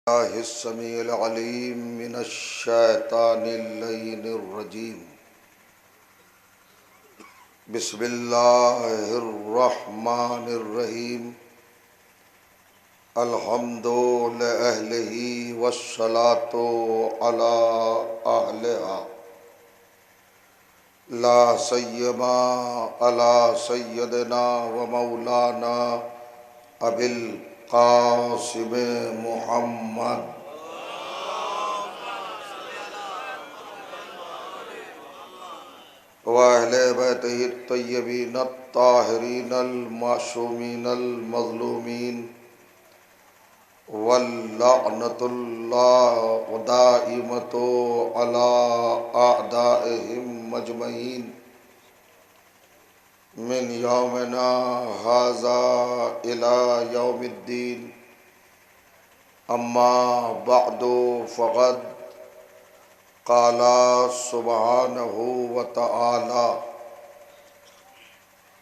الله السميع العليم من الشيطان اللعين الرجيم. بسم الله الرحمن الرحيم. الحمد لأهله والصلاة على أهلها لا سيما على سيدنا ومولانا أبي القاسم محمد وأهل بيته الطيبين الطاهرين المعصومين المظلومين واللعنة الله دائمة على أعدائهم أجمعين من يومنا هذا إلى يوم الدين. أما بعد فقد قال سبحانه وتعالى: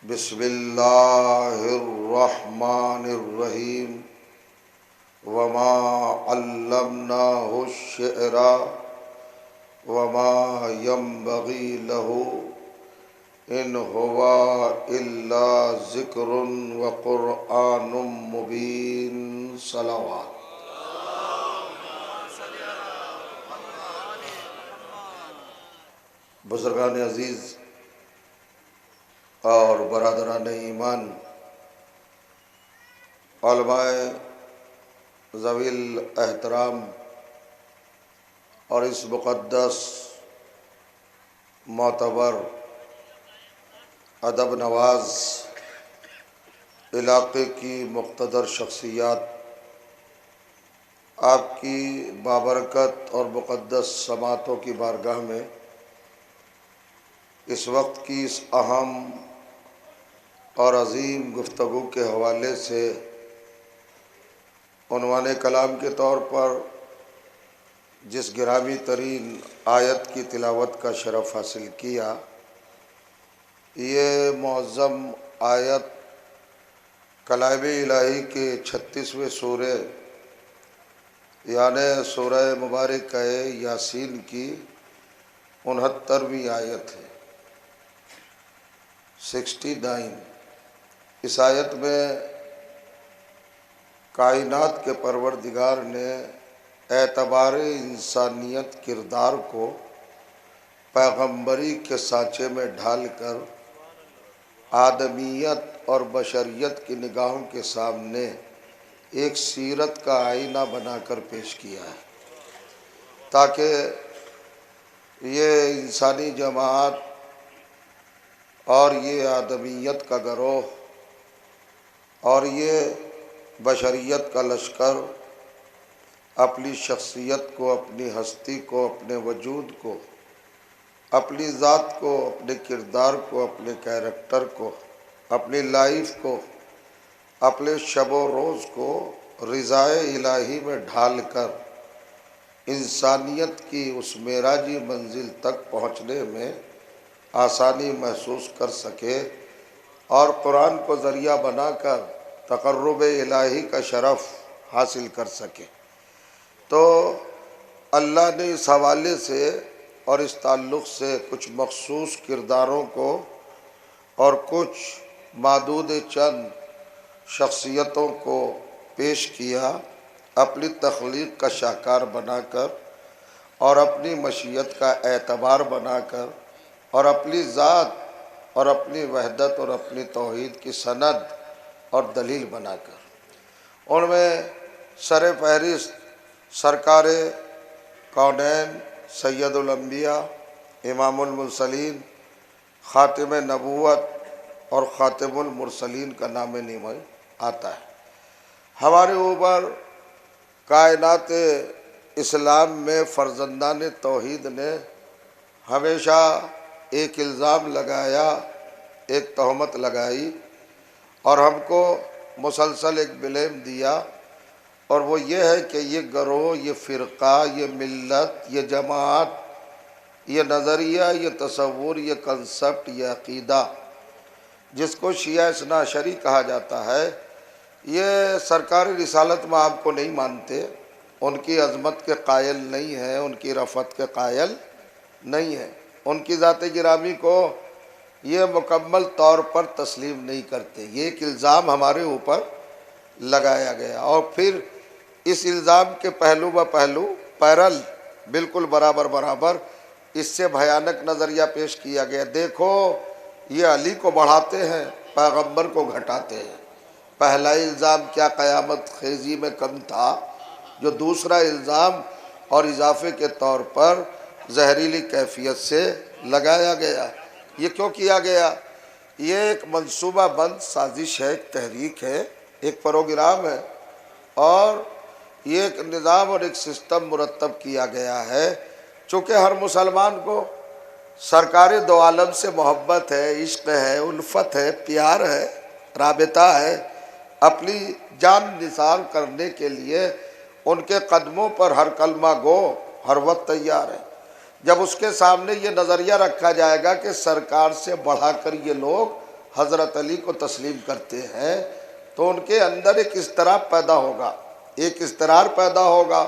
بسم الله الرحمن الرحيم. وما علمناه الشعر وما ينبغي له إن هو إلا ذکر وقرآن مبین. صلوات. بزرگان عزیز اور برادران ایمان، علماء ذوی الاحترام اور اس مقدس معتبر ادب نواز علاقے کی مقتدر شخصیات، آپ کی بابرکت اور مقدس سماعتوں کی بارگاہ میں اس وقت کی اس اہم اور عظیم گفتگو کے حوالے سے عنوان کلام کے طور پر جس گرامی ترین آیت کی تلاوت کا شرف حاصل کیا، یہ معظم آیت کلام الہی کے 36ویں سورہ یعنی سورہ مبارکہ یاسین کی 69ویں آیت ہے، 69۔ اس آیت میں کائنات کے پروردگار نے اعتبار انسانیت کردار کو پیغمبری کے سانچے میں ڈھال کر آدمیت اور بشریت کی نگاہوں کے سامنے ایک سیرت کا آئینہ بنا کر پیش کیا ہے، تاکہ یہ انسانی جماعت اور یہ آدمیت کا گروہ اور یہ بشریت کا لشکر اپنی شخصیت کو، اپنی ہستی کو، اپنے وجود کو، اپنی ذات کو، اپنے کردار کو، اپنے کیریکٹر کو، اپنی لائف کو، اپنے شب و روز کو رضائے الہی میں ڈھال کر انسانیت کی اس معراجی منزل تک پہنچنے میں آسانی محسوس کر سکے اور قرآن کو ذریعہ بنا کر تقرب الہی کا شرف حاصل کر سکے۔ تو اللہ نے اس حوالے سے اور اس تعلق سے کچھ مخصوص کرداروں کو اور کچھ معدود چند شخصیتوں کو پیش کیا، اپنی تخلیق کا شاہکار بنا کر اور اپنی مشیت کا اعتبار بنا کر اور اپنی ذات اور اپنی وحدت اور اپنی توحید کی سند اور دلیل بنا کر۔ ان میں سر فہرست سرکار کونین، سید الانبیاء، امام المرسلین، خاتم نبوت اور خاتم المرسلین کا نام نمائی آتا ہے۔ ہمارے اوپر کائنات اسلام میں فرزندان توحید نے ہمیشہ ایک الزام لگایا، ایک تہمت لگائی اور ہم کو مسلسل ایک بلیم دیا، اور وہ یہ ہے کہ یہ گروہ، یہ فرقہ، یہ ملت، یہ جماعت، یہ نظریہ، یہ تصور، یہ کنسپٹ، یہ عقیدہ جس کو شیعہ اثنا عشری کہا جاتا ہے، یہ سرکار رسالت میں آپ کو نہیں مانتے، ان کی عظمت کے قائل نہیں ہیں، ان کی رفعت کے قائل نہیں ہیں، ان کی ذات گرامی کو یہ مکمل طور پر تسلیم نہیں کرتے۔ یہ ایک الزام ہمارے اوپر لگایا گیا، اور پھر اس الزام کے پہلو بہ پہلو پیرل بالکل برابر برابر اس سے بھیانک نظریہ پیش کیا گیا۔ دیکھو یہ علی کو بڑھاتے ہیں، پیغمبر کو گھٹاتے ہیں۔ پہلا الزام کیا قیامت خیزی میں کم تھا، جو دوسرا الزام اور اضافے کے طور پر زہریلی کیفیت سے لگایا گیا۔ یہ کیوں کیا گیا؟ یہ ایک منصوبہ بند سازش ہے، ایک تحریک ہے، ایک پروگرام ہے، اور یہ ایک نظام اور ایک سسٹم مرتب کیا گیا ہے۔ چونکہ ہر مسلمان کو سرکار دو عالم سے محبت ہے، عشق ہے، الفت ہے، پیار ہے، رابطہ ہے، اپنی جان نثار کرنے کے لیے ان کے قدموں پر ہر کلمہ گو ہر وقت تیار ہے۔ جب اس کے سامنے یہ نظریہ رکھا جائے گا کہ سرکار سے بڑھا کر یہ لوگ حضرت علی کو تسلیم کرتے ہیں، تو ان کے اندر ایک اضطراب پیدا ہوگا، ایک اضطرار پیدا ہوگا،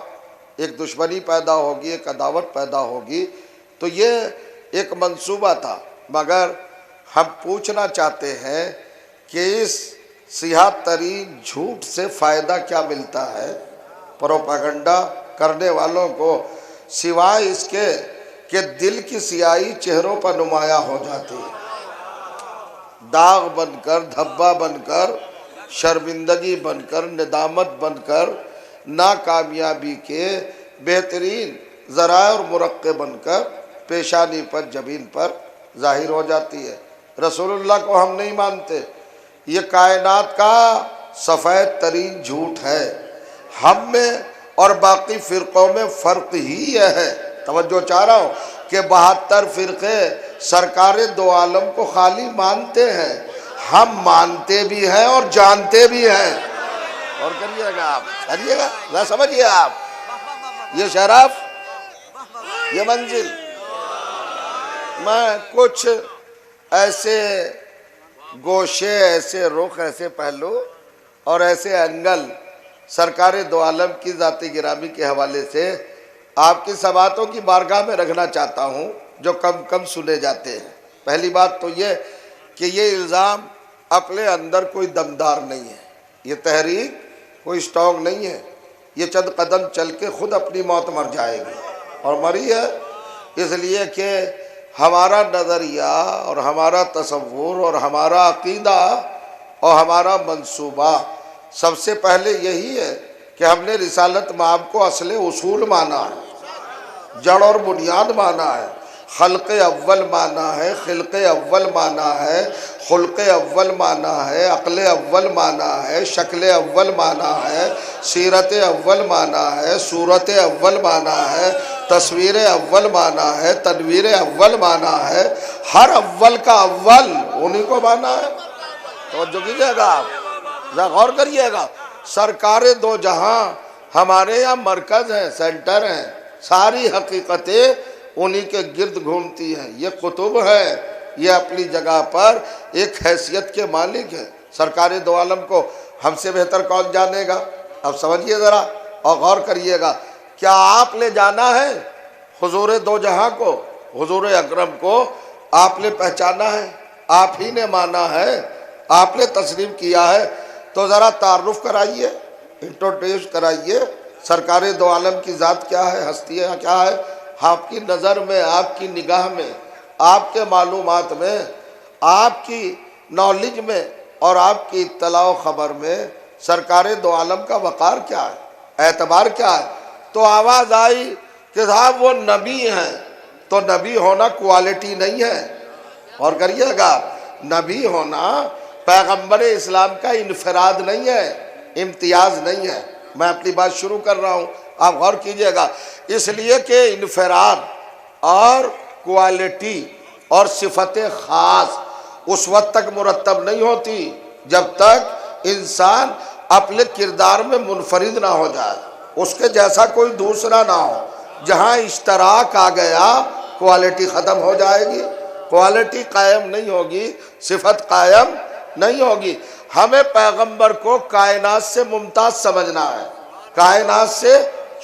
ایک دشمنی پیدا ہوگی، ایک عداوت پیدا ہوگی۔ تو یہ ایک منصوبہ تھا، مگر ہم پوچھنا چاہتے ہیں کہ اس سیاہ ترین جھوٹ سے فائدہ کیا ملتا ہے پروپیگنڈا کرنے والوں کو، سوائے اس کے کہ دل کی سیاہی چہروں پر نمایاں ہو جاتی ہے، داغ بن کر، دھبا بن کر، شرمندگی بن کر، ندامت بن کر، ناکامیابی کے بہترین ذرائع اور مرقع بن کر پیشانی پر، جبین پر ظاہر ہو جاتی ہے۔ رسول اللہ کو ہم نہیں مانتے، یہ کائنات کا سفید ترین جھوٹ ہے۔ ہم میں اور باقی فرقوں میں فرق ہی یہ ہے، توجہ چاہ رہا ہوں، کہ 72 فرقے سرکار دو عالم کو خالی مانتے ہیں، ہم مانتے بھی ہیں اور جانتے بھی ہیں۔ اور کریے گا آپ، کریے گا نہ، سمجھیے آپ یہ شرف، یہ منزل۔ میں کچھ ایسے گوشے، ایسے رخ، ایسے پہلو اور ایسے اینگل سرکار دو عالم کی ذات گرامی کے حوالے سے آپ کی سماعتوں کی بارگاہ میں رکھنا چاہتا ہوں، جو کم کم سنے جاتے ہیں۔ پہلی بات تو یہ کہ یہ الزام اپنے اندر کوئی دمدار نہیں ہے، یہ تحریک کوئی اسٹرانگ نہیں ہے، یہ چند قدم چل کے خود اپنی موت مر جائے گی، اور مری ہے اس لیے کہ ہمارا نظریہ اور ہمارا تصور اور ہمارا عقیدہ اور ہمارا منصوبہ سب سے پہلے یہی ہے کہ ہم نے رسالت مآب کو اصل اصول مانا ہے، جڑ اور بنیاد مانا ہے، خلق اول مانا ہے، خلق اول مانا ہے، خلق اول مانا ہے، عقل اول مانا ہے، شکل اول مانا ہے، سیرت اول مانا ہے، صورت اول مانا ہے، تصویر اول مانا ہے، تنویر اول مانا ہے، ہر اول کا اول انہی کو مانا ہے۔ توجہ کیجئے گا آپ، ذرا غور کریے گا۔ سرکار دو جہاں ہمارے یہاں مرکز ہیں، سینٹر ہیں، ساری حقیقتیں انہی کے گرد گھومتی ہیں۔ یہ قطب ہے، یہ اپنی جگہ پر ایک حیثیت کے مالک ہیں۔ سرکار دو عالم کو ہم سے بہتر کون جانے گا؟ اب سمجھیے ذرا اور غور کریے گا۔ کیا آپ نے جانا ہے حضور دو جہاں کو، حضور اکرم کو آپ نے پہچانا ہے، آپ ہی نے مانا ہے، آپ نے تسلیم کیا ہے؟ تو ذرا تعارف کرائیے، انٹروڈیوس کرائیے، سرکار دو عالم کی ذات کیا ہے، ہستی کیا ہے، آپ کی نظر میں، آپ کی نگاہ میں، آپ کے معلومات میں، آپ کی نالج میں اور آپ کی اطلاع و خبر میں سرکار دو عالم کا وقار کیا ہے، اعتبار کیا ہے؟ تو آواز آئی کہ صاحب وہ نبی ہیں، تو نبی ہونا کوالٹی نہیں ہے، اور کریے گا، نبی ہونا پیغمبر اسلام کا انفراد نہیں ہے، امتیاز نہیں ہے۔ میں اپنی بات شروع کر رہا ہوں، آپ غور کیجئے گا، اس لیے کہ انفراد اور کوالٹی اور صفت خاص اس وقت تک مرتب نہیں ہوتی جب تک انسان اپنے کردار میں منفرد نہ ہو جائے، اس کے جیسا کوئی دوسرا نہ ہو۔ جہاں اشتراک آ گیا کوالٹی ختم ہو جائے گی، کوالٹی قائم نہیں ہوگی، صفت قائم نہیں ہوگی۔ ہمیں پیغمبر کو کائنات سے ممتاز سمجھنا ہے، کائنات سے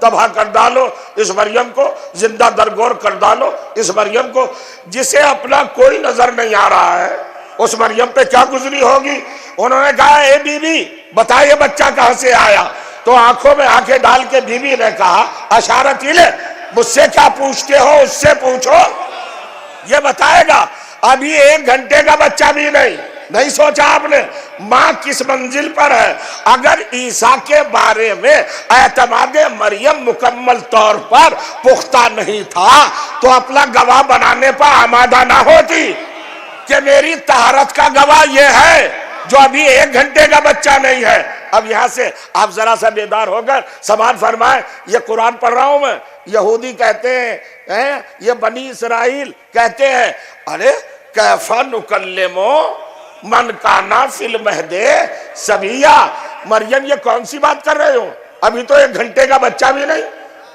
تباہ کر ڈالو اس مریم کو، زندہ درگور کر ڈالو اس مریم کو، جسے اپنا کوئی نظر نہیں آ رہا ہے۔ اس مریم پہ کیا گزری ہوگی؟ انہوں نے کہا اے بی بی بتا یہ بچہ کہاں سے آیا؟ تو آنکھوں میں آنکھیں ڈال کے بی بی نے کہا اشارت الیہ، مجھ سے کیا پوچھتے ہو، اس سے پوچھو، یہ بتائے گا۔ ابھی 1 گھنٹے کا بچہ بھی نہیں سوچا آپ نے ماں کس منزل پر ہے؟ اگر عیسیٰ کے بارے میں اعتماد مریم مکمل طور پر پختہ نہیں تھا تو اپنا گواہ بنانے پر آمادہ نہ ہوتی کہ میری طہارت کا گواہ یہ ہے جو ابھی 1 گھنٹے کا بچہ نہیں ہے۔ اب یہاں سے آپ ذرا سا بیدار ہو کر سماعت فرمائیں، یہ قرآن پڑھ رہا ہوں میں، یہودی کہتے ہیں، یہ بنی اسرائیل کہتے ہیں ارے کیف نکلم من کان فی المہد صبیا، مریم یہ کون سی بات کر رہے ہو؟ ابھی تو 1 گھنٹے کا بچہ بھی نہیں،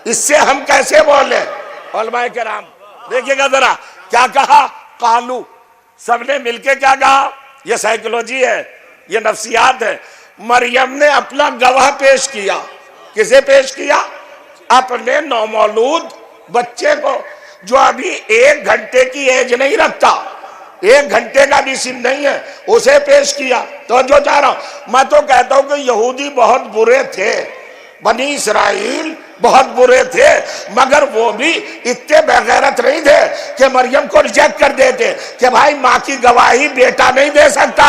اس سے ہم کیسے بولیں؟ علماء کرام دیکھیے گا ذرا کیا کہا، قالو، سب نے مل کے کیا کہا؟ یہ سائیکولوجی ہے، یہ نفسیات ہے۔ مریم نے اپنا گواہ پیش کیا، کسے پیش کیا؟ اپنے نومولود بچے کو جو ابھی 1 گھنٹے کی ایج نہیں رکھتا، 1 گھنٹے کا بھی سن نہیں ہے، اسے پیش کیا۔ تو جو چاہ رہا ہوں میں تو کہتا ہوں کہ یہودی بہت برے تھے، بنی اسرائیل بہت برے تھے، مگر وہ بھی اتنے بغیرت نہیں تھے کہ مریم کو ریجیکٹ کر دیتے کہ بھائی ماں کی گواہی بیٹا نہیں دے سکتا۔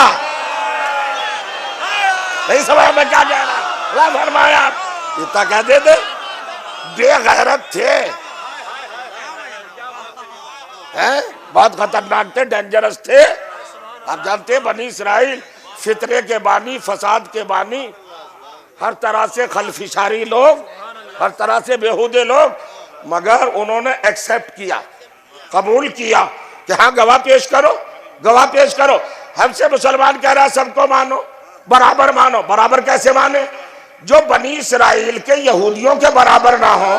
نہیں سمجھا میں کیا کہہ رہا ہوں؟ اللہ فرمایا اتنا کہہ دیتے، بے غیرت تھے، بہت خطرناک تھے، ڈینجرس تھے۔ آپ جانتے بنی اسرائیل فطرے کے بانی، فساد کے بانی، ہر طرح سے خلفشاری لوگ، ہر طرح سے بیہودے لوگ، مگر انہوں نے ایکسپٹ کیا، قبول کیا کہ ہاں گواہ پیش کرو، گواہ پیش کرو۔ ہم سے مسلمان کہہ رہا ہے سب کو مانو، برابر مانو۔ برابر کیسے مانے؟ جو بنی اسرائیل کے یہودیوں کے برابر نہ ہو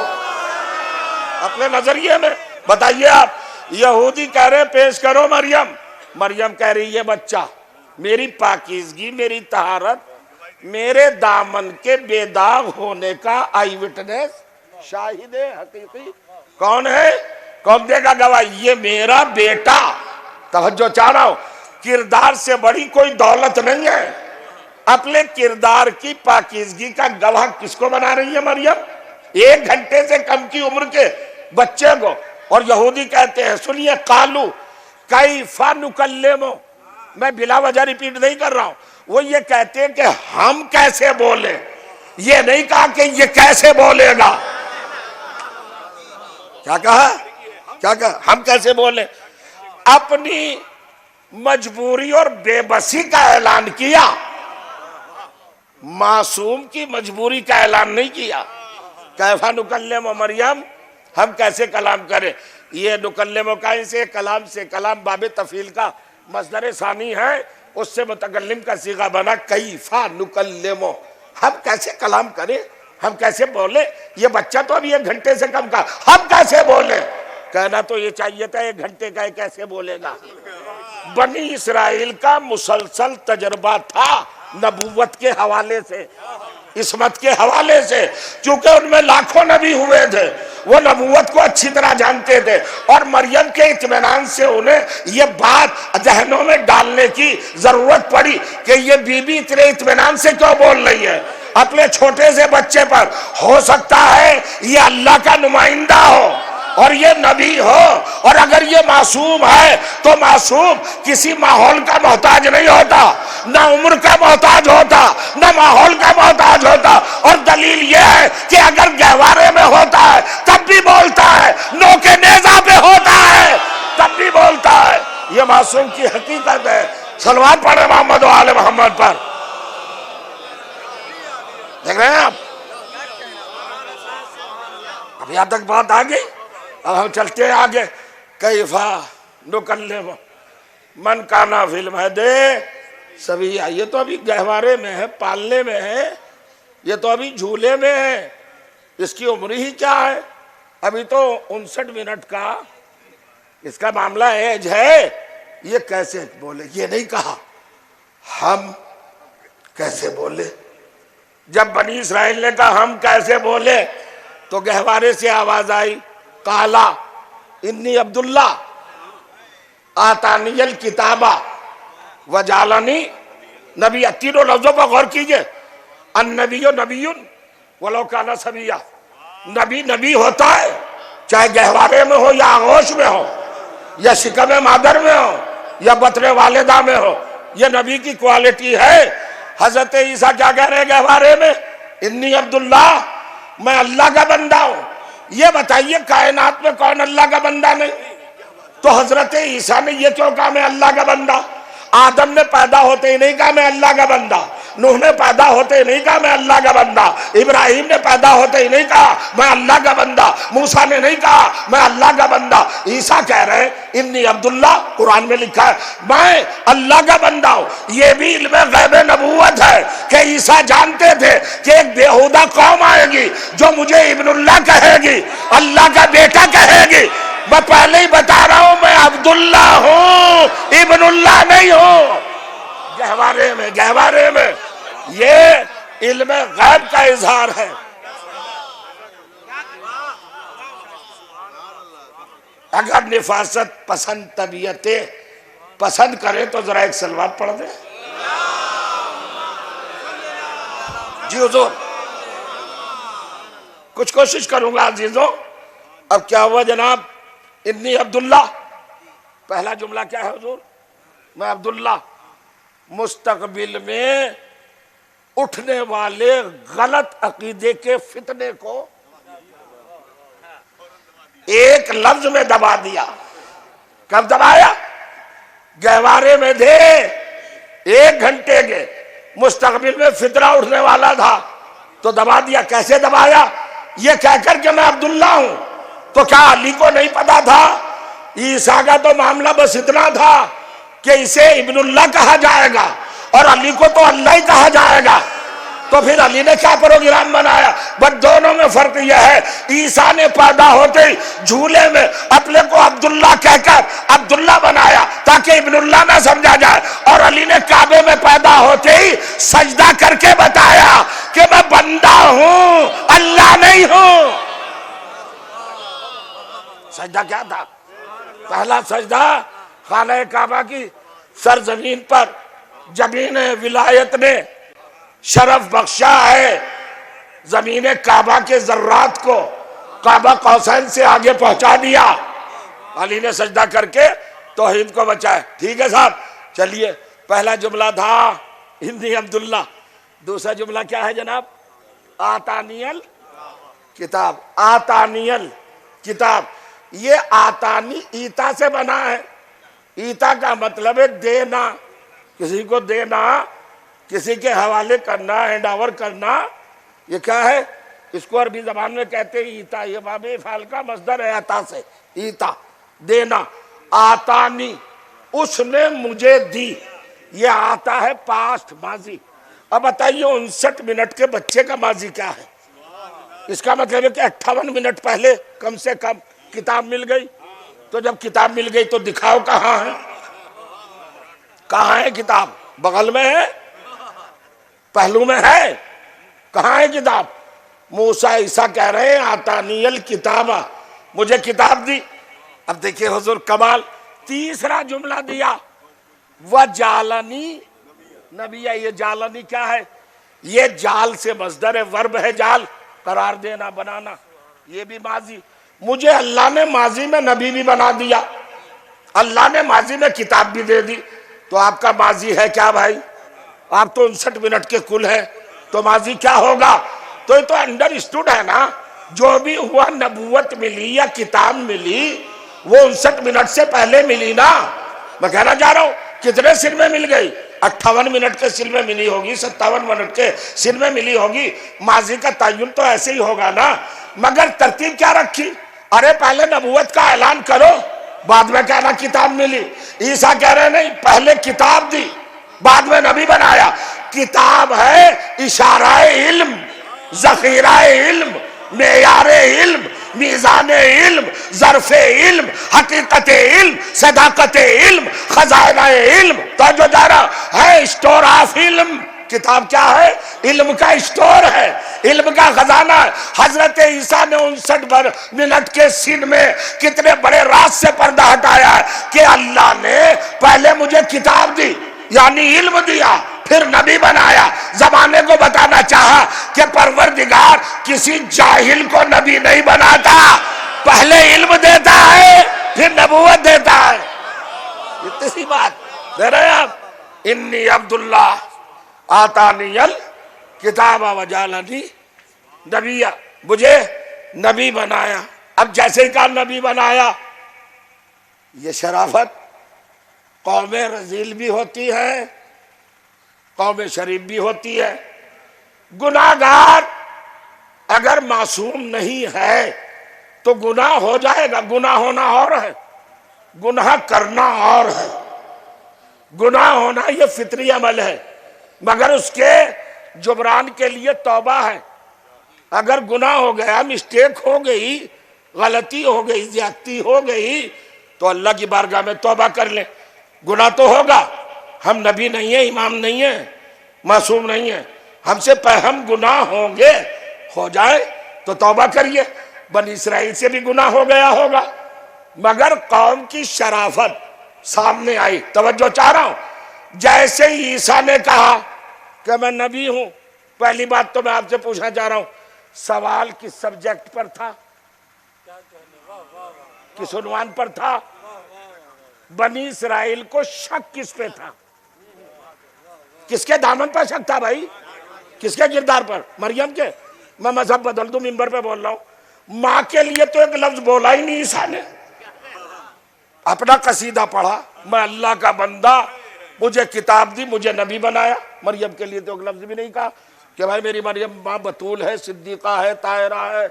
اپنے نظریے میں۔ بتائیے آپ، یہودی کہہ رہے پیش کرو مریم، مریم کہہ رہی ہے بچہ، میری پاکیزگی، میری طہارت، میرے دامن کے بے داغ ہونے کا آئی وٹنس، شاہد حقیقی کون ہے؟ کون دے گا گواہ؟ یہ میرا بیٹا۔ توجہ چاہ رہا ہوں، کردار سے بڑی کوئی دولت نہیں ہے۔ اپنے کردار کی پاکیزگی کا گواہ کس کو بنا رہی ہے مریم؟ 1 گھنٹے سے کم کی عمر کے بچے کو۔ اور یہودی کہتے ہیں، سنیے، قالو کیف نکلم، میں بلا وجہ ریپیٹ نہیں کر رہا ہوں، وہ یہ کہتے ہیں کہ ہم کیسے بولیں، یہ نہیں کہا کہ یہ کیسے بولے گا۔ کیا کہا؟ کیا کہا؟ ہم کیسے بولیں؟ اپنی مجبوری اور بے بسی کا اعلان کیا، معصوم کی مجبوری کا اعلان نہیں کیا۔ کیف نکلم مریم، ہم کیسے کلام کریں؟ یہ نکلم کائن سے، کلام سے، کلام باب تفعیل کا مصدر ثانی ہے، اس سے متکلم کا صیغہ بنا کیف نکلم، ہم کیسے کلام کریں، ہم کیسے بولیں؟ یہ بچہ تو ابھی 1 گھنٹے سے کم کا، ہم کیسے بولیں؟ کہنا تو یہ چاہیے تھا 1 گھنٹے کا، کیسے بولے گا؟ بنی اسرائیل کا مسلسل تجربہ تھا نبوت کے حوالے سے، عصمت کے حوالے سے، چونکہ ان میں لاکھوں نبی ہوئے تھے، وہ نبوت کو اچھی طرح جانتے تھے، اور مریم کے اطمینان سے انہیں یہ بات ذہنوں میں ڈالنے کی ضرورت پڑی کہ یہ بی بی اتنے اطمینان سے کیوں بول رہی ہے اپنے چھوٹے سے بچے پر؟ ہو سکتا ہے یہ اللہ کا نمائندہ ہو اور یہ نبی ہو، اور اگر یہ معصوم ہے تو معصوم کسی ماحول کا محتاج نہیں ہوتا، نہ عمر کا محتاج ہوتا، نہ ماحول کا محتاج ہوتا۔ اور دلیل یہ ہے کہ اگر گہوارے میں ہوتا ہے تب بھی بولتا ہے، نوکے نیزہ پہ ہوتا ہے تب بھی بولتا ہے۔ یہ معصوم کی حقیقت ہے۔ صلوات پڑھیں محمد و آل محمد پر۔ دیکھ رہے ہیں آپ، اب یہاں تک بات آ گئی، اب ہم چلتے ہیں آگے۔ کیف نکلم من کان فی المہد صبیا، یہ تو ابھی گہوارے میں ہے، پالنے میں ہے، یہ تو ابھی جھولے میں ہے، اس کی عمر ہی کیا ہے؟ ابھی تو 59 منٹ کا اس کا معاملہ ایج ہے، یہ کیسے بولے؟ یہ نہیں کہا ہم کیسے بولے۔ جب بنی اسرائیل نے کہا ہم کیسے بولے تو گہوارے سے آواز آئی کالا انی عبداللہ آتانی الکتابہ وجعلنی نبی. تینوں لفظوں پر غور کیجئے. النبی نبی ولو کان سبیا. نبی نبی ہوتا ہے چاہے گہوارے میں ہو یا آغوش میں ہو یا شکم مادر میں ہو یا بطن والدہ میں ہو. یہ نبی کی کوالٹی ہے. حضرت عیسیٰ کیا کہہ رہے ہیں گہوارے میں؟ انی عبداللہ، میں اللہ کا بندہ ہوں. یہ بتائیے کائنات میں کون اللہ کا بندہ نہیں؟ تو حضرت عیسیٰ نے یہ کیوں کہا میں اللہ کا بندہ؟ آدم نے پیدا ہوتے ہی نہیں کہا میں اللہ کا بندہ. نوح نے پیدا ہوتے ہی نہیں کہا میں اللہ کا بندہ. ابراہیم نے پیدا ہوتے ہی نہیں کہا میں اللہ کا بندہ. موسیٰ نے نہیں کہا میں اللہ کا بندہ. عیسیٰ کہہ رہے ہیں انی عبداللہ، قرآن میں لکھا ہے میں اللہ کا بندہ ہوں. یہ بھی علم غیب نبوت ہے کہ عیسیٰ جانتے تھے کہ ایک بیہودہ قوم آئے گی جو مجھے ابن اللہ کہے گی، اللہ کا بیٹا کہے گی. میں پہلے ہی بتا رہا ہوں میں عبداللہ ہوں، ابن اللہ نہیں ہوں. گہوارے میں یہ علم غیب کا اظہار ہے. اگر نفاست پسند طبیعتیں پسند کرے تو ذرا ایک سلوات پڑھ دیں. جی حضور کچھ کوشش کروں گا عزیزوں. اب کیا ہوا جناب؟ انی عبداللہ، پہلا جملہ کیا ہے حضور؟ میں عبداللہ. مستقبل میں اٹھنے والے غلط عقیدے کے فتنے کو ایک لفظ میں دبا دیا. کب دبایا؟ گہوارے میں تھے 1 گھنٹے کے، مستقبل میں فتنہ اٹھنے والا تھا تو دبا دیا. کیسے دبایا؟ یہ کہہ کر کہ میں عبداللہ ہوں. تو کیا علی کو نہیں پتا تھا؟ عیسیٰ کا تو معاملہ بس اتنا تھا کہ اسے ابن اللہ کہا جائے گا اور علی کو تو اللہ ہی کہا جائے گا. تو پھر علی نے کیا پروگرام بنایا؟ بس دونوں میں فرق یہ ہے عیسیٰ نے پیدا ہوتے ہی جھولے میں اپنے کو عبداللہ کہہ کر عبداللہ بنایا تاکہ ابن اللہ نہ سمجھا جائے، اور علی نے کعبے میں پیدا ہوتے ہی سجدہ کر کے بتایا کہ میں بندہ ہوں، اللہ نہیں ہوں. سجدہ کیا تھا؟ پہلا سجدہ خانہ کعبہ کی سرزمین پر جبین ولایت نے شرف بخشا ہے. زمین کعبہ کے ذرات کو کعبہ قوسین سے آگے پہنچا دیا. علی نے سجدہ کر کے توحید کو بچایا. ٹھیک ہے صاحب، چلیے. پہلا جملہ تھا انی عبداللہ. دوسرا جملہ کیا ہے جناب؟ آتانی الکتاب. آتانی الکتاب. یہ آتانی ایتا سے بنا ہے. ایتا کا مطلب ہے دینا، کسی کو دینا، کسی کے حوالے کرنا، ہینڈ اوور کرنا. یہ کیا ہے؟ اس کو عربی زبان میں کہتے ہیں ایتا. یہ باب افعال کا مصدر ہے عطا سے. ایتا دینا. آتانی اس نے مجھے دی. یہ آتا ہے پاسٹ ماضی. اب بتائیے 59 منٹ کے بچے کا ماضی کیا ہے؟ اس کا مطلب ہے کہ 58 منٹ پہلے کم سے کم کتاب مل گئی. تو جب کتاب مل گئی تو دکھاؤ کہاں ہے؟ کہاں ہے کتاب؟ بغل میں ہے؟ پہلو میں ہے؟ کہاں ہے کتاب؟ موسیٰ عیسیٰ کہہ رہے ہیں آتانی الکتاب، مجھے کتاب دی. اب دیکھیں حضور کمال. تیسرا جملہ دیا وجعلنی نبیہ. یہ جعلنی کیا ہے؟ یہ جال سے مصدر ہے، ورب ہے جال، قرار دینا، بنانا. یہ بھی ماضی. مجھے اللہ نے ماضی میں نبی بھی بنا دیا، اللہ نے ماضی میں کتاب بھی دے دی. تو آپ کا ماضی ہے کیا بھائی؟ آپ تو 59 منٹ کے کل ہیں، تو ماضی کیا ہوگا؟ تو یہ تو انڈرسٹوڈ ہے نا. جو بھی ہوا نبوت ملی یا کتاب ملی وہ 59 منٹ سے پہلے ملی نا. میں کہنا چاہ رہا ہوں کتنے سن میں مل گئی؟ 58 منٹ کے سن میں ملی ہوگی، 57 منٹ کے سن میں ملی ہوگی. ماضی کا تعین تو ایسے ہی ہوگا نا. مگر ترتیب کیا رکھی؟ ارے پہلے نبوت کا اعلان کرو، بعد میں کہنا کتاب ملی. عیسیٰ کہہ رہے نہیں، پہلے کتاب دی بعد میں نبی بنایا. کتاب ہے اشارہ علم، ذخیرہ علم، معیار علم، میزان علم، ظرف علم، حقیقت علم، صداقت علم، خزانہ علم. تو جو جا رہا ہے اسٹور آف علم. کتاب کیا ہے؟ علم کا اسٹور ہے، علم کا خزانہ ہے۔ حضرت عیسیٰ نے 59 منٹ کے سین میں کتنے بڑے راز سے پردہ ہٹایا ہے کہ اللہ نے پہلے مجھے کتاب دی یعنی علم دیا، پھر نبی بنایا۔ زمانے کو بتانا چاہا کہ پروردگار کسی جاہل کو نبی نہیں بناتا، پہلے علم دیتا ہے پھر نبوت دیتا ہے۔ اتنی سی بات دے رہے ہیں آپ۔ انی عبداللہ آتانی الکتاب وجعلنی نبی، مجھے نبی بنایا۔ اب جیسے ہی کہا نبی بنایا، یہ شرافت قوم رذیل بھی ہوتی ہے، قوم شریف بھی ہوتی ہے۔ گناہگار اگر معصوم نہیں ہے تو گناہ ہو جائے گا، گناہ ہونا اور ہے، گناہ کرنا اور ہے۔ گناہ ہونا یہ فطری عمل ہے، مگر اس کے جبران کے لیے توبہ ہے۔ اگر گناہ ہو گیا، مسٹیک ہو گئی، غلطی ہو گئی، زیادتی ہو گئی، تو اللہ کی بارگاہ میں توبہ کر لیں۔ گناہ تو ہوگا، ہم نبی نہیں ہیں، امام نہیں ہیں، معصوم نہیں ہیں، ہم سے ہم گناہ ہوں گے، ہو جائے تو توبہ کریے۔ بنی اسرائیل سے بھی گناہ ہو گیا ہوگا، مگر قوم کی شرافت سامنے آئی۔ توجہ چاہ رہا ہوں، جیسے ہی عیسیٰ نے کہا کہ میں نبی ہوں، پہلی بات تو میں آپ سے پوچھنا چاہ رہا ہوں، سوال کس سبجیکٹ پر تھا؟ کس عنوان پر تھا؟ بنی اسرائیل کو شک کس پہ تھا؟ کس کے دامن پر شک تھا بھائی؟ کس کے کردار پر؟ مریم کے؟ میں مذہب بدل دوں، منبر پہ بول رہا ہوں، ماں کے لیے تو ایک لفظ بولا ہی نہیں عیسیٰ نے۔ اپنا قصیدہ پڑھا، میں اللہ کا بندہ، مجھے کتاب دی، مجھے نبی بنایا۔ مریم کے لیے تو ایک لفظ بھی نہیں کہا کہ بھائی میری مریم ماں بطول ہے، صدیقہ ہے، طاہرہ ہے،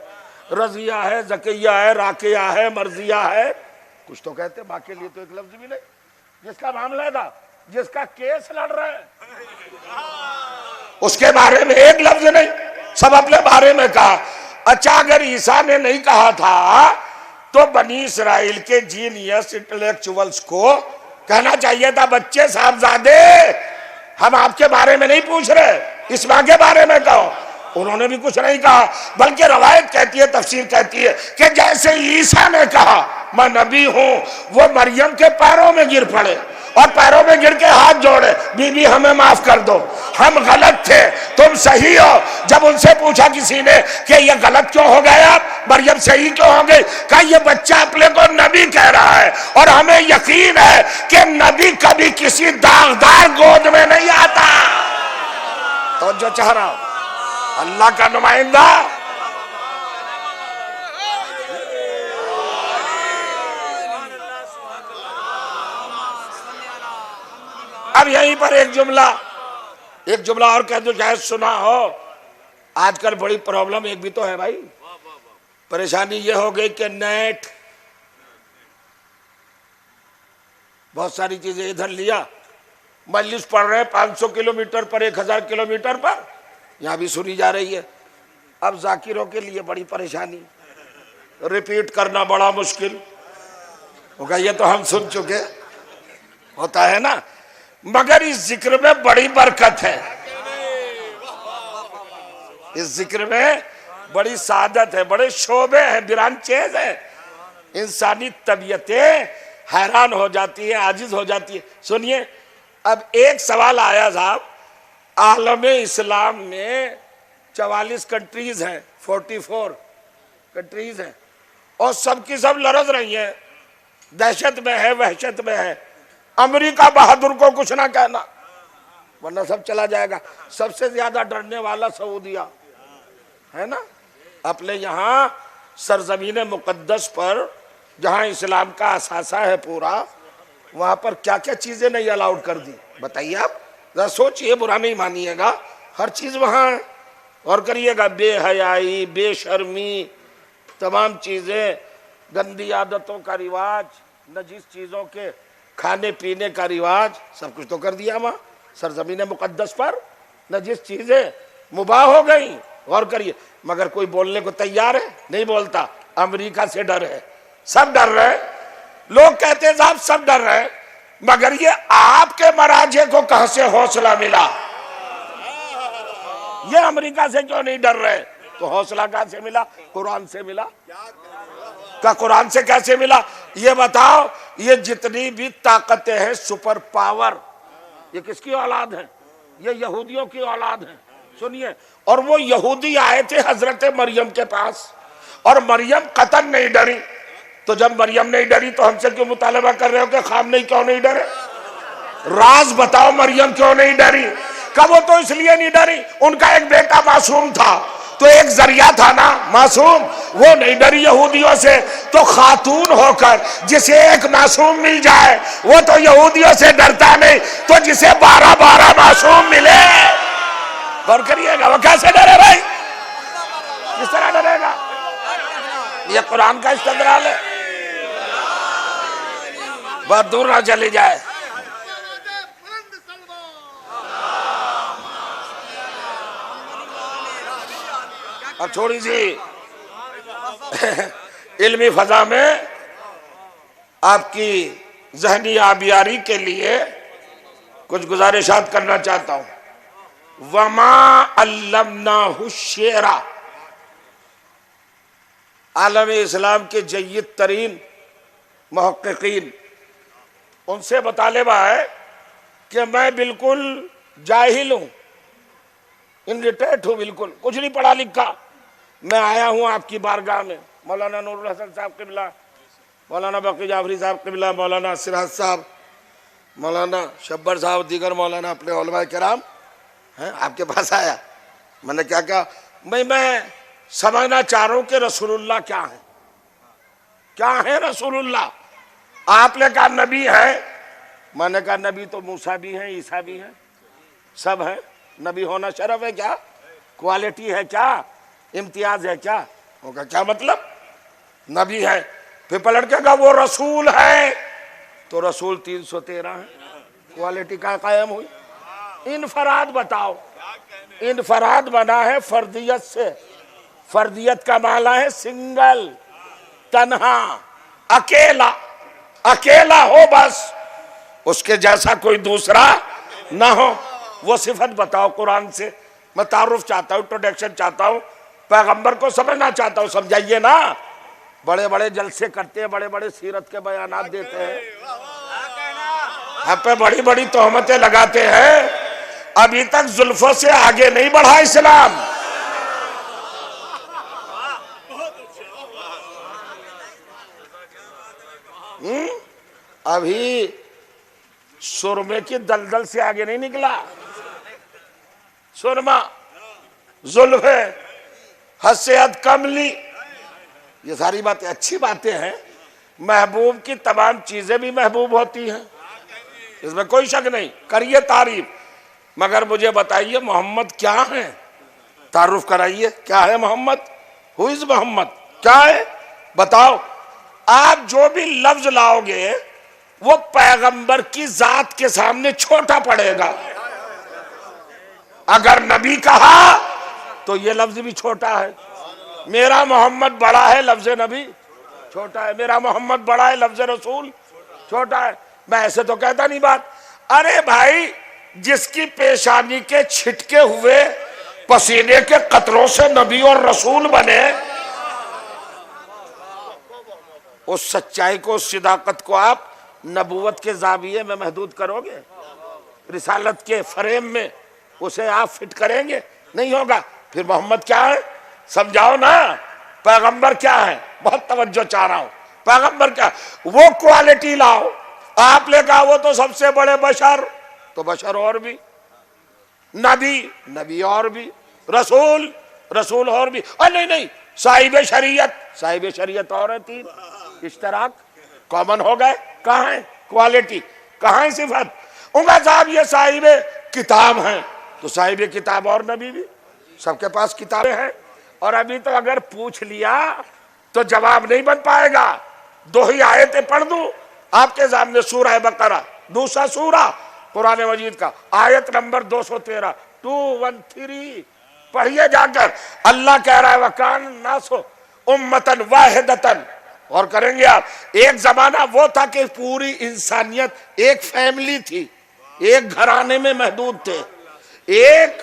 رضیہ ہے، زکیہ ہے، راکیہ ہے، مرضیہ ہے، کچھ تو کہتے۔ ماں کے لیے تو ایک لفظ بھی نہیں۔ جس کا معاملہ تھا، جس کا کیس لڑ رہا ہے، اس کے بارے میں ایک لفظ نہیں، سب اپنے بارے میں کہا۔ اچھا اگر عیسیٰ نے نہیں کہا تھا تو بنی اسرائیل کے جینیس انٹلیکچوئلز کو کہنا چاہیے تھا، بچے صاحبزادے ہم آپ کے بارے میں نہیں پوچھ رہے، اس ماں کے بارے میں کہو۔ انہوں نے بھی کچھ نہیں کہا، بلکہ روایت کہتی ہے، تفسیر کہتی ہے کہ جیسے عیسیٰ نے کہا میں نبی ہوں، وہ مریم کے پیروں میں گر پڑے اور پیروں میں گر کے ہاتھ جوڑے، بی بی ہمیں معاف کر دو، ہم غلط تھے، تم صحیح ہو۔ جب ان سے پوچھا کسی نے کہ یہ غلط کیوں ہو گیا، مریم صحیح کیوں ہو گئی، کہا یہ بچہ اپنے کو نبی کہہ رہا ہے اور ہمیں یقین ہے کہ نبی کبھی کسی داغدار گود میں نہیں آتا۔ تو جو چاہ رہا ہوں، اللہ کا نمائندہ اب یہیں پر ایک جملہ اور کہہ دو، شاید سنا ہو۔ آج کل بڑی پرابلم ایک بھی تو ہے بھائی، پریشانی یہ ہو گئی کہ نیٹ، بہت ساری چیزیں ادھر لیا، مجلس پڑھ رہے ہیں 500 کلومیٹر پر، 1000 کلومیٹر پر، یہاں بھی سنی جا رہی ہے۔ اب ذاکروں کے لیے بڑی پریشانی، ریپیٹ کرنا بڑا مشکل ہوگا، یہ تو ہم سن چکے، ہوتا ہے نا، مگر اس ذکر میں بڑی برکت ہے، اس ذکر میں بڑی سعادت ہے، بڑے شعبے ہیں، برانچیز ہیں، انسانی طبیعتیں حیران ہو جاتی ہیں، عاجز ہو جاتی ہیں۔ سنیے، اب ایک سوال آیا صاحب، عالم اسلام میں 44 کنٹریز ہیں، 44 کنٹریز ہیں، اور سب کی سب لرز رہی ہیں، دہشت میں ہے، وحشت میں ہے۔ امریکہ بہادر کو کچھ نہ کہنا ورنہ سب چلا جائے گا۔ سب سے زیادہ ڈرنے والا سعودیہ ہے نا، اپنے یہاں سرزمین مقدس پر جہاں اسلام کا اثاثہ ہے پورا، وہاں پر کیا کیا چیزیں نہیں الاؤڈ کر دی، بتائیے آپ ذرا سوچئے، برا نہیں مانیے گا، ہر چیز وہاں ہے۔ اور کریے گا، بے حیائی، بے شرمی، تمام چیزیں، گندی عادتوں کا رواج، نجس چیزوں کے کھانے پینے کا رواج، سب کچھ تو کر دیا وہاں سرزمین مقدس پر، نجس چیزیں مباح ہو گئیں۔ غور کریے، مگر کوئی بولنے کو تیار ہے؟ نہیں بولتا۔ امریکہ سے ڈر ہے، سب ڈر رہے، لوگ کہتے ہیں صاحب سب ڈر رہے، مگر یہ آپ کے مراجع کو کہاں سے حوصلہ ملا؟ یہ امریکہ سے کیوں نہیں ڈر رہے؟ تو حوصلہ کہاں سے ملا؟ قرآن سے ملا۔ کیا قرآن سے کیسے ملا؟ یہ بتاؤ، یہ جتنی بھی طاقتیں ہیں سپر پاور، یہ کس کی اولاد ہیں؟ یہ یہودیوں کی اولاد ہیں۔ سنیے، اور وہ یہودی آئے تھے حضرت مریم کے پاس، اور مریم قطعاً نہیں ڈری۔ تو جب مریم نہیں ڈری تو ہم سے کیوں مطالبہ کر رہے ہو کہ خامنہ ای کیوں نہیں ڈرے؟ راز بتاؤ، مریم کیوں نہیں ڈری؟ کہ وہ تو اس لیے نہیں ڈری، ان کا ایک بیٹا معصوم تھا، تو ایک ذریعہ تھا نا معصوم، وہ نہیں ڈری یہودیوں سے۔ تو خاتون ہو کر جسے ایک معصوم مل جائے وہ تو یہودیوں سے ڈرتا نہیں، تو جسے 12 معصوم ملے، غور کریے گا وہ کیسے ڈرے بھائی؟ کس طرح ڈرے گا؟ یہ قرآن کا استدلال ہے۔ بہت دور نہ چلی جائے۔ اب چھوڑی سی علمی فضا میں آپ کی ذہنی آبیاری کے لیے کچھ گزارشات کرنا چاہتا ہوں۔ وَمَا عَلَّمْنَاهُ الشِّعْرَ، عالم اسلام کے جید ترین محققین، ان سے مطالبہ ہے کہ میں بالکل جاہل ہوں، انلیٹریٹ ہوں، بالکل کچھ نہیں پڑھا لکھا۔ میں آیا ہوں آپ کی بارگاہ میں، مولانا نور الحسن صاحب قبلہ، مولانا باقی جعفری صاحب قبلہ، مولانا سراج صاحب، مولانا شبر صاحب، دیگر مولانا اپنے علماء کرام ہیں، آپ کے پاس آیا۔ میں نے کیا کہا؟ میں سمجھنا چاہ رہا ہوں کہ رسول اللہ کیا ہے؟ کیا ہے رسول اللہ؟ آپ نے کہا نبی ہے۔ میں نے کہا نبی تو موسیٰ بھی ہیں، عیسیٰ بھی ہیں، سب ہیں۔ نبی ہونا شرف ہے کیا؟ کوالٹی ہے کیا؟ امتیاز ہے کیا؟ وہ کہا کیا مطلب؟ نبی ہے۔ پھر پلٹ کے کہا وہ رسول ہے، تو رسول 313 ہے، کوالٹی کا قائم ہوئی۔ انفراد بتاؤ، انفراد بنا ہے فردیت سے، فردیت کا معنی ہے سنگل، تنہا، اکیلا، اکیلا ہو بس، اس کے جیسا کوئی دوسرا نہ ہو۔ وہ صفت بتاؤ قرآن سے۔ میں تعارف چاہتا ہوں، انٹروڈکشن چاہتا ہوں، پیغمبر کو سمجھنا چاہتا ہوں، سمجھائیے نا۔ بڑے بڑے جلسے کرتے ہیں، بڑے بڑے سیرت کے بیانات دیتے ہیں، ہم پہ بڑی بڑی تہمتیں لگاتے ہیں، ابھی تک زلفوں سے آگے نہیں بڑھا اسلام۔ ابھی سرمے کی دلدل سے آگے نہیں نکلا۔ سرما، زلفے، حد سے حد کم لی، یہ ساری باتیں اچھی باتیں ہیں۔ محبوب کی تمام چیزیں بھی محبوب ہوتی ہیں، اس میں کوئی شک نہیں، کریے تعریف، مگر مجھے بتائیے محمد کیا ہے؟ تعارف کرائیے، کیا ہے محمد؟ ہو از محمد؟ کیا ہے بتاؤ۔ آپ جو بھی لفظ لاؤ گے وہ پیغمبر کی ذات کے سامنے چھوٹا پڑے گا۔ اگر نبی کہا تو یہ لفظ بھی چھوٹا ہے۔ میرا محمد بڑا ہے، لفظ نبی چھوٹا ہے۔ میرا محمد بڑا ہے، لفظ رسول چھوٹا ہے۔ میں ایسے تو کہتا نہیں بات۔ ارے بھائی، جس کی پیشانی کے چھٹکے ہوئے پسینے کے قطروں سے نبی اور رسول بنے، اس سچائی کو، اس صداقت کو آپ نبوت کے زاویے میں محدود کرو گے؟ رسالت کے فریم میں اسے آپ فٹ کریں گے؟ نہیں ہوگا۔ پھر محمد کیا ہے سمجھاؤ نا، پیغمبر کیا ہے؟ بہت توجہ چاہ رہا ہوں، پیغمبر کیا؟ وہ کوالٹی لاؤ۔ آپ نے کہا وہ تو سب سے بڑے بشر، تو بشر اور بھی، نبی، نبی اور بھی، رسول، رسول اور بھی، اور نہیں، صاحب شریعت، صاحب شریعت اور ہے، 3 اشتراک کامن ہو گئے۔ کہاں ہے کوالٹی؟ کہاں ہے صفت؟ ان کا صاحب یہ صاحب کتاب ہیں، تو صاحب کتاب اور نبی بھی، سب کے پاس کتابیں ہیں۔ اور ابھی تو اگر پوچھ لیا تو جواب نہیں بن پائے گا۔ 2 ہی آیتیں پڑھ دوں آپ کے سامنے، سورہ بقرہ، دوسرا سورہ قرآن مجید کا، آیت نمبر 213، 213 پڑھیے جا کر۔ اللہ کہہ رہا ہے وَكَانَ النَّاسُ أُمَّةً وَاحِدَةً، اور کریں گے آپ۔ ایک زمانہ وہ تھا کہ پوری انسانیت ایک فیملی تھی، ایک گھرانے میں محدود تھے، ایک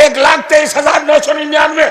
1,23,999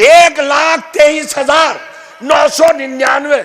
1,23,999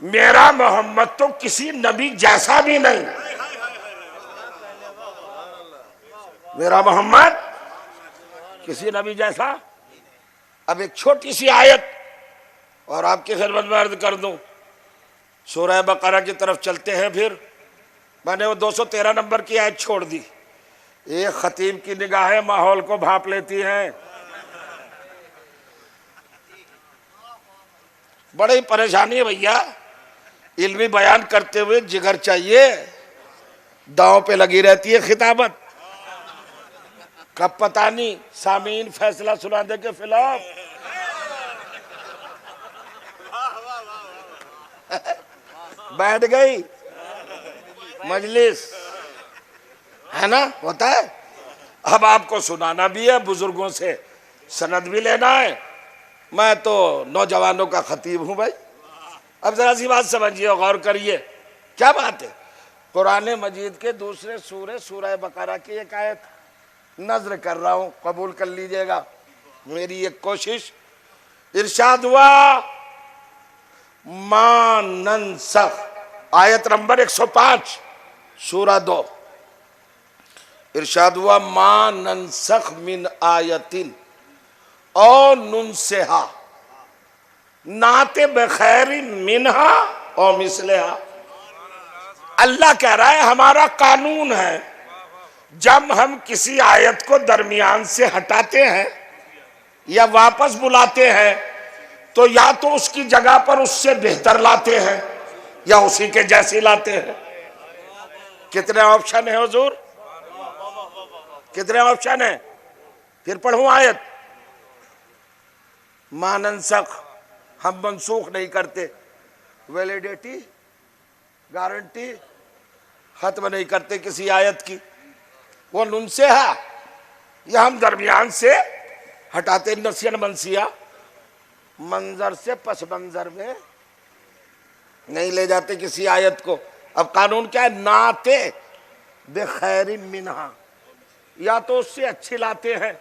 میرا محمد تو کسی نبی جیسا بھی نہیں، میرا محمد کسی نبی جیسا۔ اب ایک چھوٹی سی آیت اور آپ کی خدمت میں عرض کر دوں، سورہ بقرہ کی طرف چلتے ہیں۔ پھر میں نے وہ 213 نمبر کی آیت چھوڑ دی۔ ایک خطیب کی نگاہیں ماحول کو بھانپ لیتی ہیں، بڑی پریشانی ہے بھیا، علمی بیان کرتے ہوئے جگر چاہیے، داؤں پہ لگی رہتی ہے خطابت، کب پتہ نہیں سامعین فیصلہ سنا دے کے خلاف۔ بیٹھ گئی مجلس، ہے نا، ہوتا ہے۔ اب آپ کو سنانا بھی ہے، بزرگوں سے سند بھی لینا ہے۔ میں تو نوجوانوں کا خطیب ہوں بھائی۔ اب ذرا سی بات سمجھیے، غور کریے، کیا بات ہے۔ قرآن مجید کے دوسرے سورہ بقرہ کی ایک آیت نظر کر رہا ہوں، قبول کر لیجئے گا میری ایک کوشش۔ ارشاد ہوا ما ننسخ، آیت نمبر 105 سورہ 2، ارشاد ہوا ما ننسخ من آیت او ننسہا نات بخیر منہا او مثلہا۔ اللہ کہہ رہا ہے ہمارا قانون ہے، جب ہم کسی آیت کو درمیان سے ہٹاتے ہیں یا واپس بلاتے ہیں تو یا تو اس کی جگہ پر اس سے بہتر لاتے ہیں یا اسی کے جیسی لاتے ہیں۔ کتنے آپشن ہیں حضور، کتنے آپشن ہیں؟ پھر پڑھوں آیت، ما ننسخ، ہم منسوخ نہیں کرتے، ویلیڈیٹی گارنٹی ختم نہیں کرتے کسی آیت کی۔ وہ ننسہا، یہ ہم درمیان سے ہٹاتے، نسین منسیہ، منظر سے پس منظر میں نہیں لے جاتے کسی آیت کو۔ اب قانون کیا ہے؟ نعت بخیر منہا، یا تو اس سے اچھی لاتے ہیں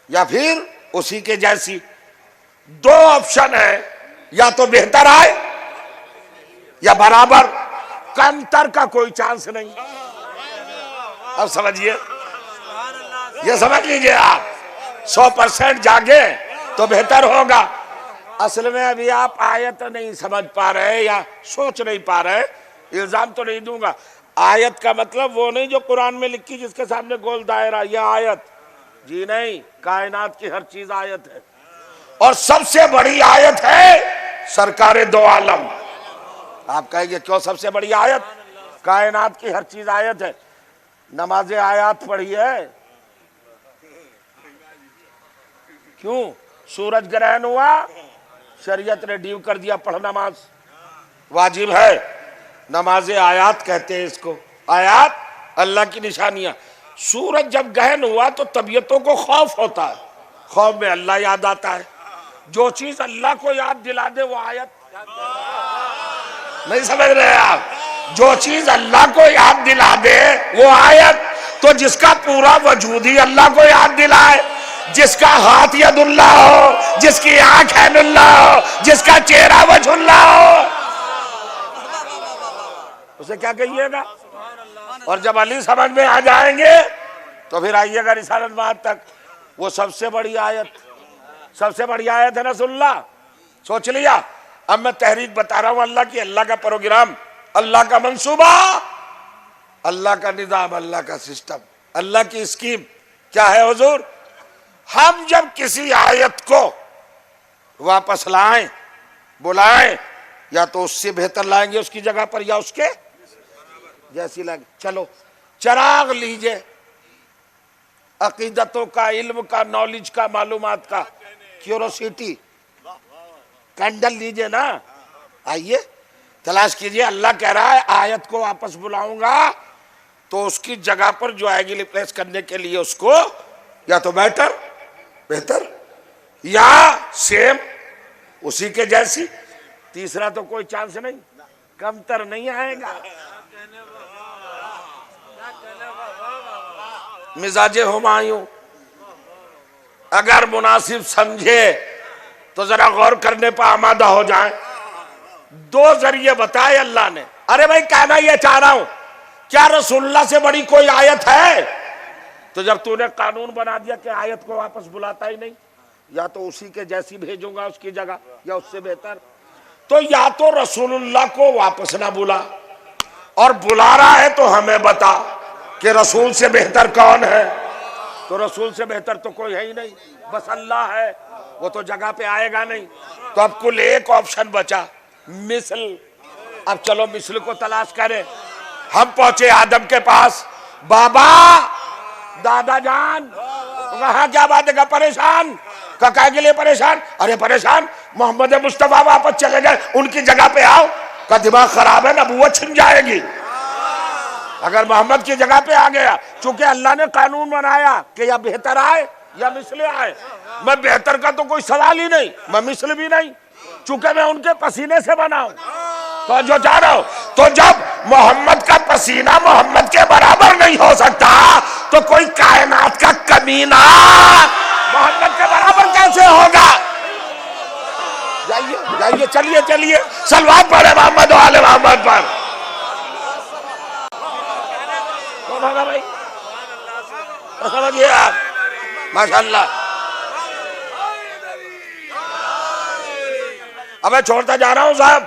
یا پھر اسی کے جیسی۔ دو آپشن ہے، یا تو بہتر آئے یا برابر، کمتر کا کوئی چانس نہیں۔ اب سمجھیے، یہ سمجھ لیجئے آپ، 100% جاگے تو بہتر ہوگا۔ اصل میں ابھی آپ آیت نہیں سمجھ پا رہے یا سوچ نہیں پا رہے، الزام تو نہیں دوں گا۔ آیت کا مطلب وہ نہیں جو قرآن میں لکھی جس کے سامنے گول دائرہ، یہ آیت جی نہیں، کائنات کی ہر چیز آیت ہے، اور سب سے بڑی آیت ہے سرکار دو عالم۔ آپ کہیں گے کیوں سب سے بڑی آیت؟ کائنات کی ہر چیز آیت ہے۔ نماز آیات پڑھی ہے کیوں؟ سورج گرہن ہوا، شریعت نے ڈیو کر دیا پڑھ نماز واجب ہے، نماز آیات کہتے ہیں اس کو۔ آیات اللہ کی نشانیاں۔ سورج جب گہن ہوا تو طبیعتوں کو خوف ہوتا ہے، خوف میں اللہ یاد آتا ہے۔ جو چیز اللہ کو یاد دلا دے وہ آیت، نہیں سمجھ رہے آپ؟ جو چیز اللہ کو یاد دلا دے وہ آیت۔ تو جس کا پورا وجود ہی اللہ کو یاد دلائے، جس کا ہاتھ ید اللہ ہو، جس کی آنکھ عین اللہ ہو، جس کا چہرہ وجہ اللہ ہو، اسے کیا کہیے گا؟ اور جب علی سمجھ میں آ جائیں گے تو پھر آئیے گا رسالت بات تک۔ وہ سب سے بڑی آیت، سب سے بڑی آیت ہے رسول اللہ۔ سوچ لیا؟ اب میں تحریک بتا رہا ہوں اللہ کی، اللہ کا پروگرام، اللہ کا منصوبہ، اللہ کا نظام، اللہ کا سسٹم، اللہ کی اسکیم کیا ہے حضور؟ ہم جب کسی آیت کو واپس لائیں، بلائیں، یا تو اس سے بہتر لائیں گے اس کی جگہ پر یا اس کے جیسی لائیں گے۔ چلو چراغ لیجئے، عقیدتوں کا، علم کا، نالج کا، معلومات کا، کیوروسٹی، کینڈل لیجئے نا، آئیے تلاش کیجئے۔ اللہ کہہ رہا ہے آیت کو واپس بلاؤں گا تو اس کی جگہ پر جو آئے گی ریپلیس کرنے کے لیے اس کو یا تو بہتر یا سیم اسی کے جیسی، تیسرا تو کوئی چانس نہیں، کمتر نہیں آئے گا۔ مزاج ہمایوں اگر مناسب سمجھے تو ذرا غور کرنے پر آمادہ ہو جائیں۔ دو ذریعے بتائے اللہ نے. ارے بھائی کہنا یہ چاہ رہا ہوں کیا رسول اللہ سے بڑی کوئی آیت ہے؟ تو جب تو نے قانون بنا دیا کہ آیت کو واپس بلاتا ہی نہیں، یا تو اسی کے جیسی بھیجوں گا اس کی جگہ یا اس سے بہتر، تو یا تو رسول اللہ کو واپس نہ بلا، اور بلا رہا ہے تو ہمیں بتا کہ رسول سے بہتر کون ہے. تو رسول سے بہتر تو کوئی ہے ہی نہیں، بس اللہ ہے، وہ تو جگہ پہ آئے گا نہیں. تو اب کل ایک آپشن بچا، مثل. اب چلو مثل کو تلاش کریں. ہم پہنچے آدم کے پاس. بابا، دادا جان، وہاں کیا بات ہے؟ پریشان. کہا کے لیے پریشان؟ ارے پریشان محمد مصطفیٰ واپس چلے گئے، ان کی جگہ پہ آؤ. کا دماغ خراب ہے، نبوت چھن جائے گی اگر محمد کی جگہ پہ آ گیا. چونکہ اللہ نے قانون بنایا کہ یا بہتر آئے یا مثل آئے. میں بہتر کا تو کوئی سوال ہی نہیں، میں مثل بھی نہیں، چونکہ میں ان کے پسینے سے بنا ہوں. تو جو چاہ رہا ہوں، تو جب محمد کا پسینہ محمد کے برابر نہیں ہو سکتا تو کوئی کائنات کا کمینہ محمد کے برابر کیسے ہوگا؟ جائیے جائیے، چلیے چلیے، صلوات پڑھے محمد و آل محمد پر. بھائی سمجھیے آپ، ماشاءاللہ. اب میں چھوڑتا جا رہا ہوں صاحب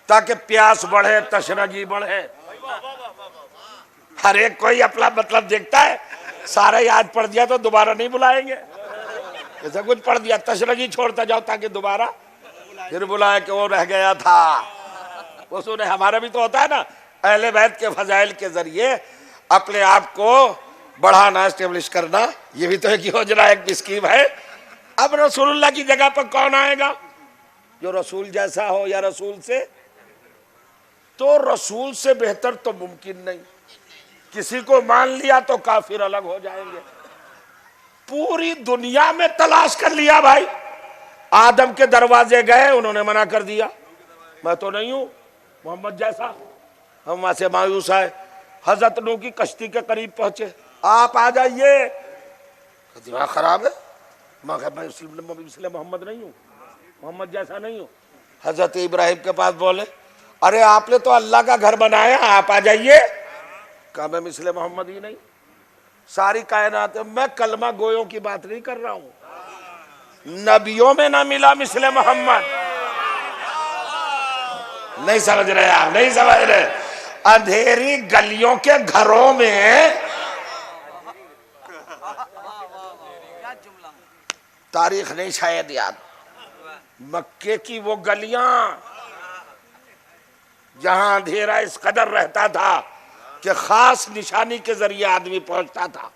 تاکہ پیاس بڑھے، تشنگی بڑھے. ہر ایک کوئی اپنا مطلب دیکھتا ہے. سارا یاد پڑھ دیا تو دوبارہ نہیں بلائیں گے. جیسا کچھ پڑھ دیا تشنگی چھوڑتا جاؤ تاکہ دوبارہ پھر بلائے کہ وہ رہ گیا تھا. وہ سنے ہمارا بھی تو ہوتا ہے نا، اہل بیت کے فضائل کے ذریعے اپنے آپ کو بڑھانا، اسٹیبلش کرنا. یہ بھی تو ایک یوجنا، ایک اسکیم ہے. اب رسول اللہ کی جگہ پر کون آئے گا؟ جو رسول جیسا ہو یا رسول سے. تو رسول سے بہتر تو ممکن نہیں. کسی کو مان لیا تو کافر الگ ہو جائیں گے. پوری دنیا میں تلاش کر لیا بھائی. آدم کے دروازے گئے، انہوں نے منع کر دیا، میں تو نہیں ہوں محمد جیسا. ہم وہاں سے مایوس آئے، حضرت نوح کی کشتی کے قریب پہنچے. آپ آ جائیے. دماغ خراب ہے، میں مثل محمد نہیں ہوں، محمد جیسا نہیں ہوں. حضرت ابراہیم کے پاس بولے، ارے آپ نے تو اللہ کا گھر بنایا، آپ آ جائیے. کہا میں مثل محمد ہی نہیں. ساری کائنات میں کلمہ گویوں کی بات نہیں کر رہا ہوں، نبیوں میں نہ ملا مثل محمد. نہیں سمجھ رہے آپ، نہیں سمجھ رہے. اندھیری گلیوں کے گھروں میں تاریخ نہیں شاید یاد، مکے کی وہ گلیاں جہاں اندھیرا اس قدر رہتا تھا کہ خاص نشانی کے ذریعے آدمی پہنچتا تھا.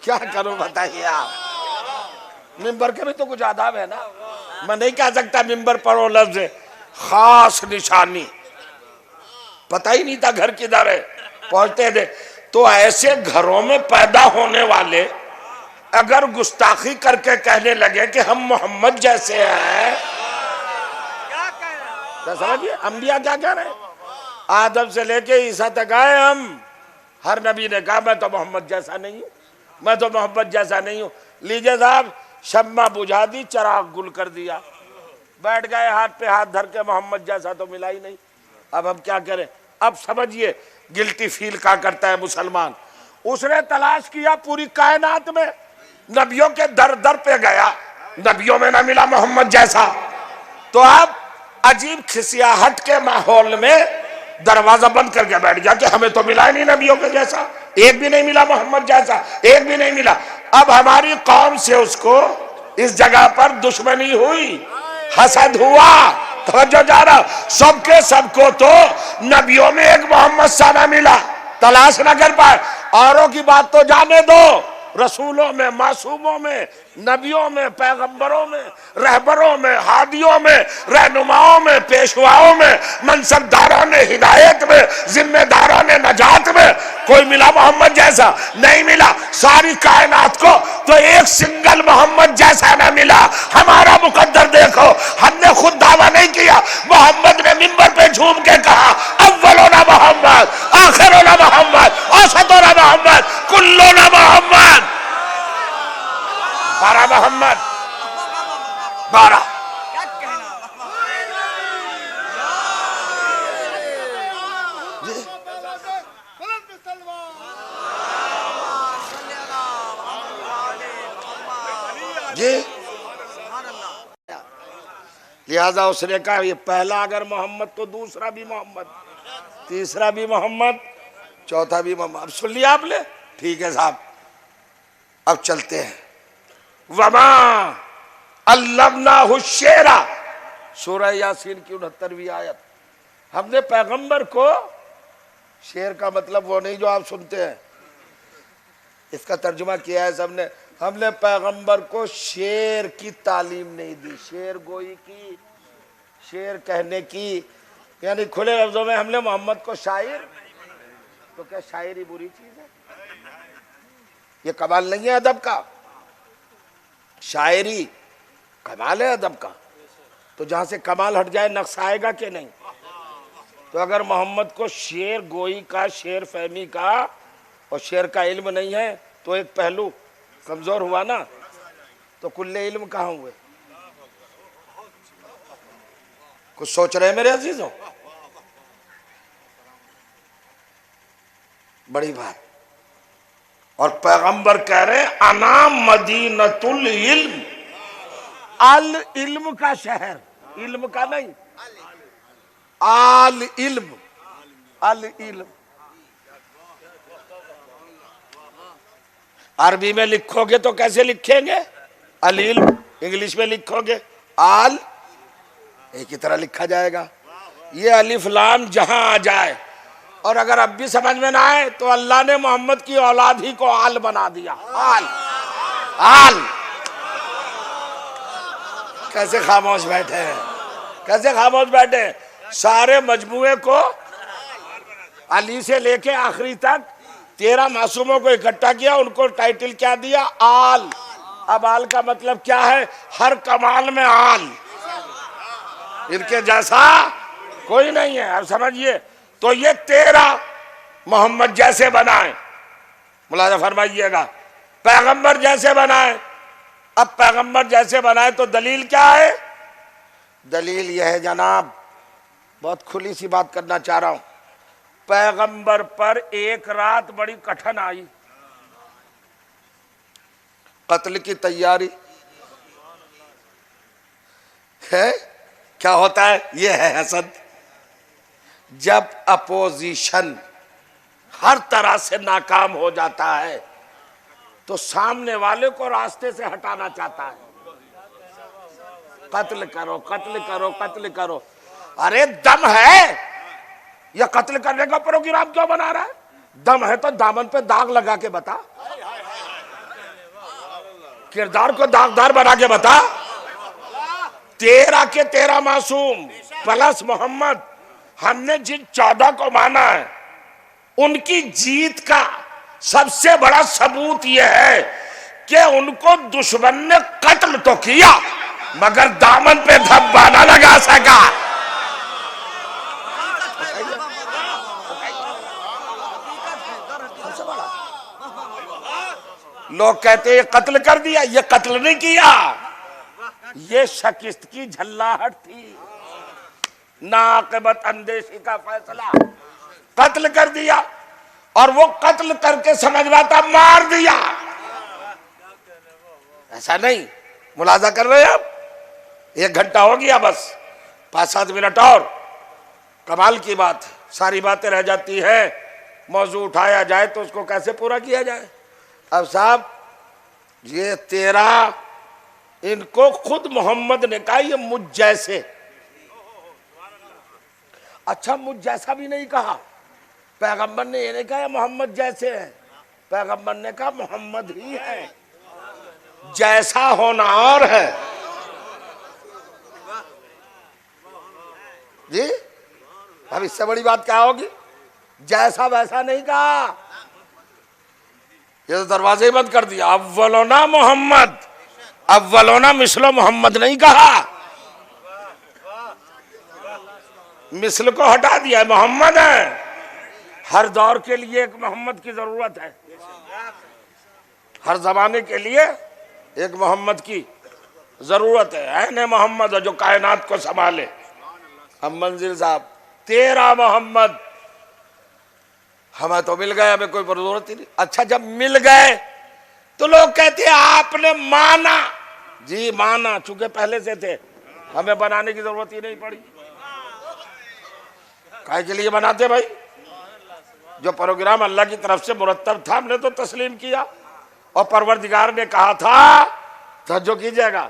کیا کروں بتائیے آپ. ممبر کے بھی تو کچھ آداب ہے نا. میں نہیں کہہ سکتا ممبر پڑھو لفظ خاص نشانی، پتہ ہی نہیں تھا گھر کدھر ہے، پہنچتے تھے. تو ایسے گھروں میں پیدا ہونے والے اگر گستاخی کر کے کہنے لگے کہ ہم محمد جیسے ہیں، کیا سمجھئے انبیاء کیا کہہ رہے ہیں؟ آدم سے لے کے عیسیٰ تک آئے ہم، ہر نبی نے کہا میں تو محمد جیسا نہیں ہوں، میں تو محمد جیسا نہیں ہوں. لیجئے صاحب، شمع بجھا دی، چراغ گل کر دیا، بیٹھ گئے ہاتھ پہ ہاتھ دھر کے، محمد جیسا تو ملا ہی نہیں. اب ہم کیا کریں؟ اب سمجھئے گلٹی فیل کا کرتا ہے مسلمان. اس نے تلاش کیا پوری کائنات میں، نبیوں کے در در پہ گیا، نبیوں میں نہ ملا محمد جیسا. تو اب عجیب کھسیاہٹ کے ماحول میں دروازہ بند کر کے بیٹھ گیا کہ ہمیں تو ملا ہی نہیں نبیوں کے جیسا، ایک بھی نہیں ملا محمد جیسا، ایک بھی نہیں ملا. اب ہماری قوم سے اس کو اس جگہ پر دشمنی ہوئی، حسد ہوا. توجہ جا رہا، سب کے سب کو تو نبیوں میں ایک محمد سا نہ ملا، تلاش نہ کر پائے. اوروں کی بات تو جانے دو، رسولوں میں، معصوموں میں، نبیوں میں، پیغمبروں میں، رہبروں میں، ہادیوں میں، رہنماؤں میں، پیشواؤں میں، منصبداران ہدایت میں، ذمہ داران نجات میں کوئی ملا محمد جیسا؟ نہیں ملا. ساری کائنات کو تو ایک سنگل محمد جیسا نہ ملا. ہمارا مقدر دیکھو، ہم نے خود دعویٰ نہیں کیا، محمد نے منبر پہ جھوم کے کہا اولنا محمد، آخرنا محمد، اوسطنا محمد، کلنا محمد. 12 محمد، 12 جی لہذا اس نے کہا یہ پہلا اگر محمد تو دوسرا بھی محمد، تیسرا بھی محمد، چوتھا بھی محمد. اب سن لیا آپ نے؟ ٹھیک ہے صاحب، اب چلتے ہیں. وما علمناہ الشعر، سورہ یاسین کی 69ویں آیت. ہم نے پیغمبر کو، شعر کا مطلب وہ نہیں جو آپ سنتے ہیں، اس کا ترجمہ کیا ہے سب نے. ہم نے پیغمبر کو شعر کی تعلیم نہیں دی، شعر گوئی کی، شعر کہنے کی، یعنی کھلے لفظوں میں ہم نے محمد کو شاعر. تو کیا شاعری بری چیز ہے؟ یہ کمال نہیں ہے ادب کا؟ شاعری کمال ہے ادب کا. تو جہاں سے کمال ہٹ جائے نقص آئے گا کہ نہیں؟ تو اگر محمد کو شعر گوئی کا، شعر فہمی کا اور شعر کا علم نہیں ہے تو ایک پہلو کمزور ہوا نا. تو کل علم کہاں ہوئے؟ کچھ سوچ رہے ہیں میرے عزیزوں؟ بڑی بات. اور پیغمبر کہہ رہے ہیں انا مدینۃ العلم، العلم کا شہر، علم کا نہیں، العلم، العلم. عربی میں لکھو گے تو کیسے لکھیں گے؟ العلم. انگلش میں لکھو گے آل، ایک ہی طرح لکھا جائے گا. یہ الف لام جہاں آ جائے اور اگر اب بھی سمجھ میں نہ آئے تو اللہ نے محمد کی اولاد ہی کو آل بنا دیا. آل، آل. کیسے خاموش بیٹھے ہیں، کیسے خاموش بیٹھے ہیں. سارے مجموعے کو علی سے لے کے آخری تک 13 معصوموں کو اکٹھا کیا، ان کو ٹائٹل کیا دیا؟ آل. اب آل کا مطلب کیا ہے؟ ہر کمال میں آل، ان کے جیسا کوئی نہیں ہے. اب سمجھئے. تو یہ 13 محمد جیسے بنائیں، ملاحظہ فرمائیے گا، پیغمبر جیسے بنائیں. اب پیغمبر جیسے بنائیں تو دلیل کیا ہے؟ دلیل یہ ہے جناب، بہت کھلی سی بات کرنا چاہ رہا ہوں. پیغمبر پر ایک رات بڑی کٹھن آئی، قتل کی تیاری ہے. کیا ہوتا ہے؟ یہ ہے حسد. جب اپوزیشن ہر طرح سے ناکام ہو جاتا ہے تو سامنے والے کو راستے سے ہٹانا چاہتا ہے. قتل کرو، قتل کرو، قتل کرو. ارے دم ہے، یہ قتل کرنے کا پروگرام کیوں بنا رہا ہے؟ دم ہے تو دامن پہ داغ لگا کے بتا، کردار کو داغدار بنا کے بتا. 13 کے 13 معصوم پلس محمد، ہم نے جن 14 کو مانا ہے ان کی جیت کا سب سے بڑا ثبوت یہ ہے کہ ان کو دشمن نے قتل تو کیا مگر دامن پہ دھبا نہ لگا سکا. لوگ کہتے ہیں یہ قتل کر دیا، یہ قتل نہیں کیا، یہ شکست کی جھلاہٹ تھی، ناقبت اندیشی کا فیصلہ. قتل کر دیا، اور وہ قتل کر کے سمجھ رہا تھا مار دیا. ایسا نہیں. ملاحظہ کر رہے ہیں آپ؟ 1 گھنٹہ ہو گیا، بس 5-7 منٹ اور. کمال کی بات، ساری باتیں رہ جاتی ہیں، موضوع اٹھایا جائے تو اس کو کیسے پورا کیا جائے. اب صاحب یہ 13 ان کو خود محمد نے کہا یہ مجھ جیسے. اچھا مجھ جیسا بھی نہیں کہا پیغمبر نے، یہ نہیں کہا محمد جیسے ہیں، پیغمبر نے کہا محمد ہی ہے، جیسا ہونا اور ہے. جی اب اس سے بڑی بات کیا ہوگی؟ جیسا ویسا نہیں کہا، یہ تو دروازے ہی بند کر دیا. اولونا محمد، اولونا مثل محمد نہیں کہا، مثل کو ہٹا دیا، محمد ہے. ہر دور کے لیے ایک محمد کی ضرورت ہے، ہر زمانے کے لیے ایک محمد کی ضرورت ہے. عین محمد جو کائنات کو سنبھالے. ہم منزل صاحب 13 محمد ہمیں تو مل گئے، ہمیں کوئی ضرورت ہی نہیں۔ اچھا جب مل گئے تو لوگ کہتے ہیں آپ نے مانا، جی مانا، چونکہ پہلے سے تھے، ہمیں بنانے کی ضرورت ہی نہیں پڑی۔ کائے کے لیے بناتے بھائی؟ جو پروگرام اللہ کی طرف سے مرتب تھا ہم نے تو تسلیم کیا، اور پروردگار نے کہا تھا، توجہ کیجئے گا،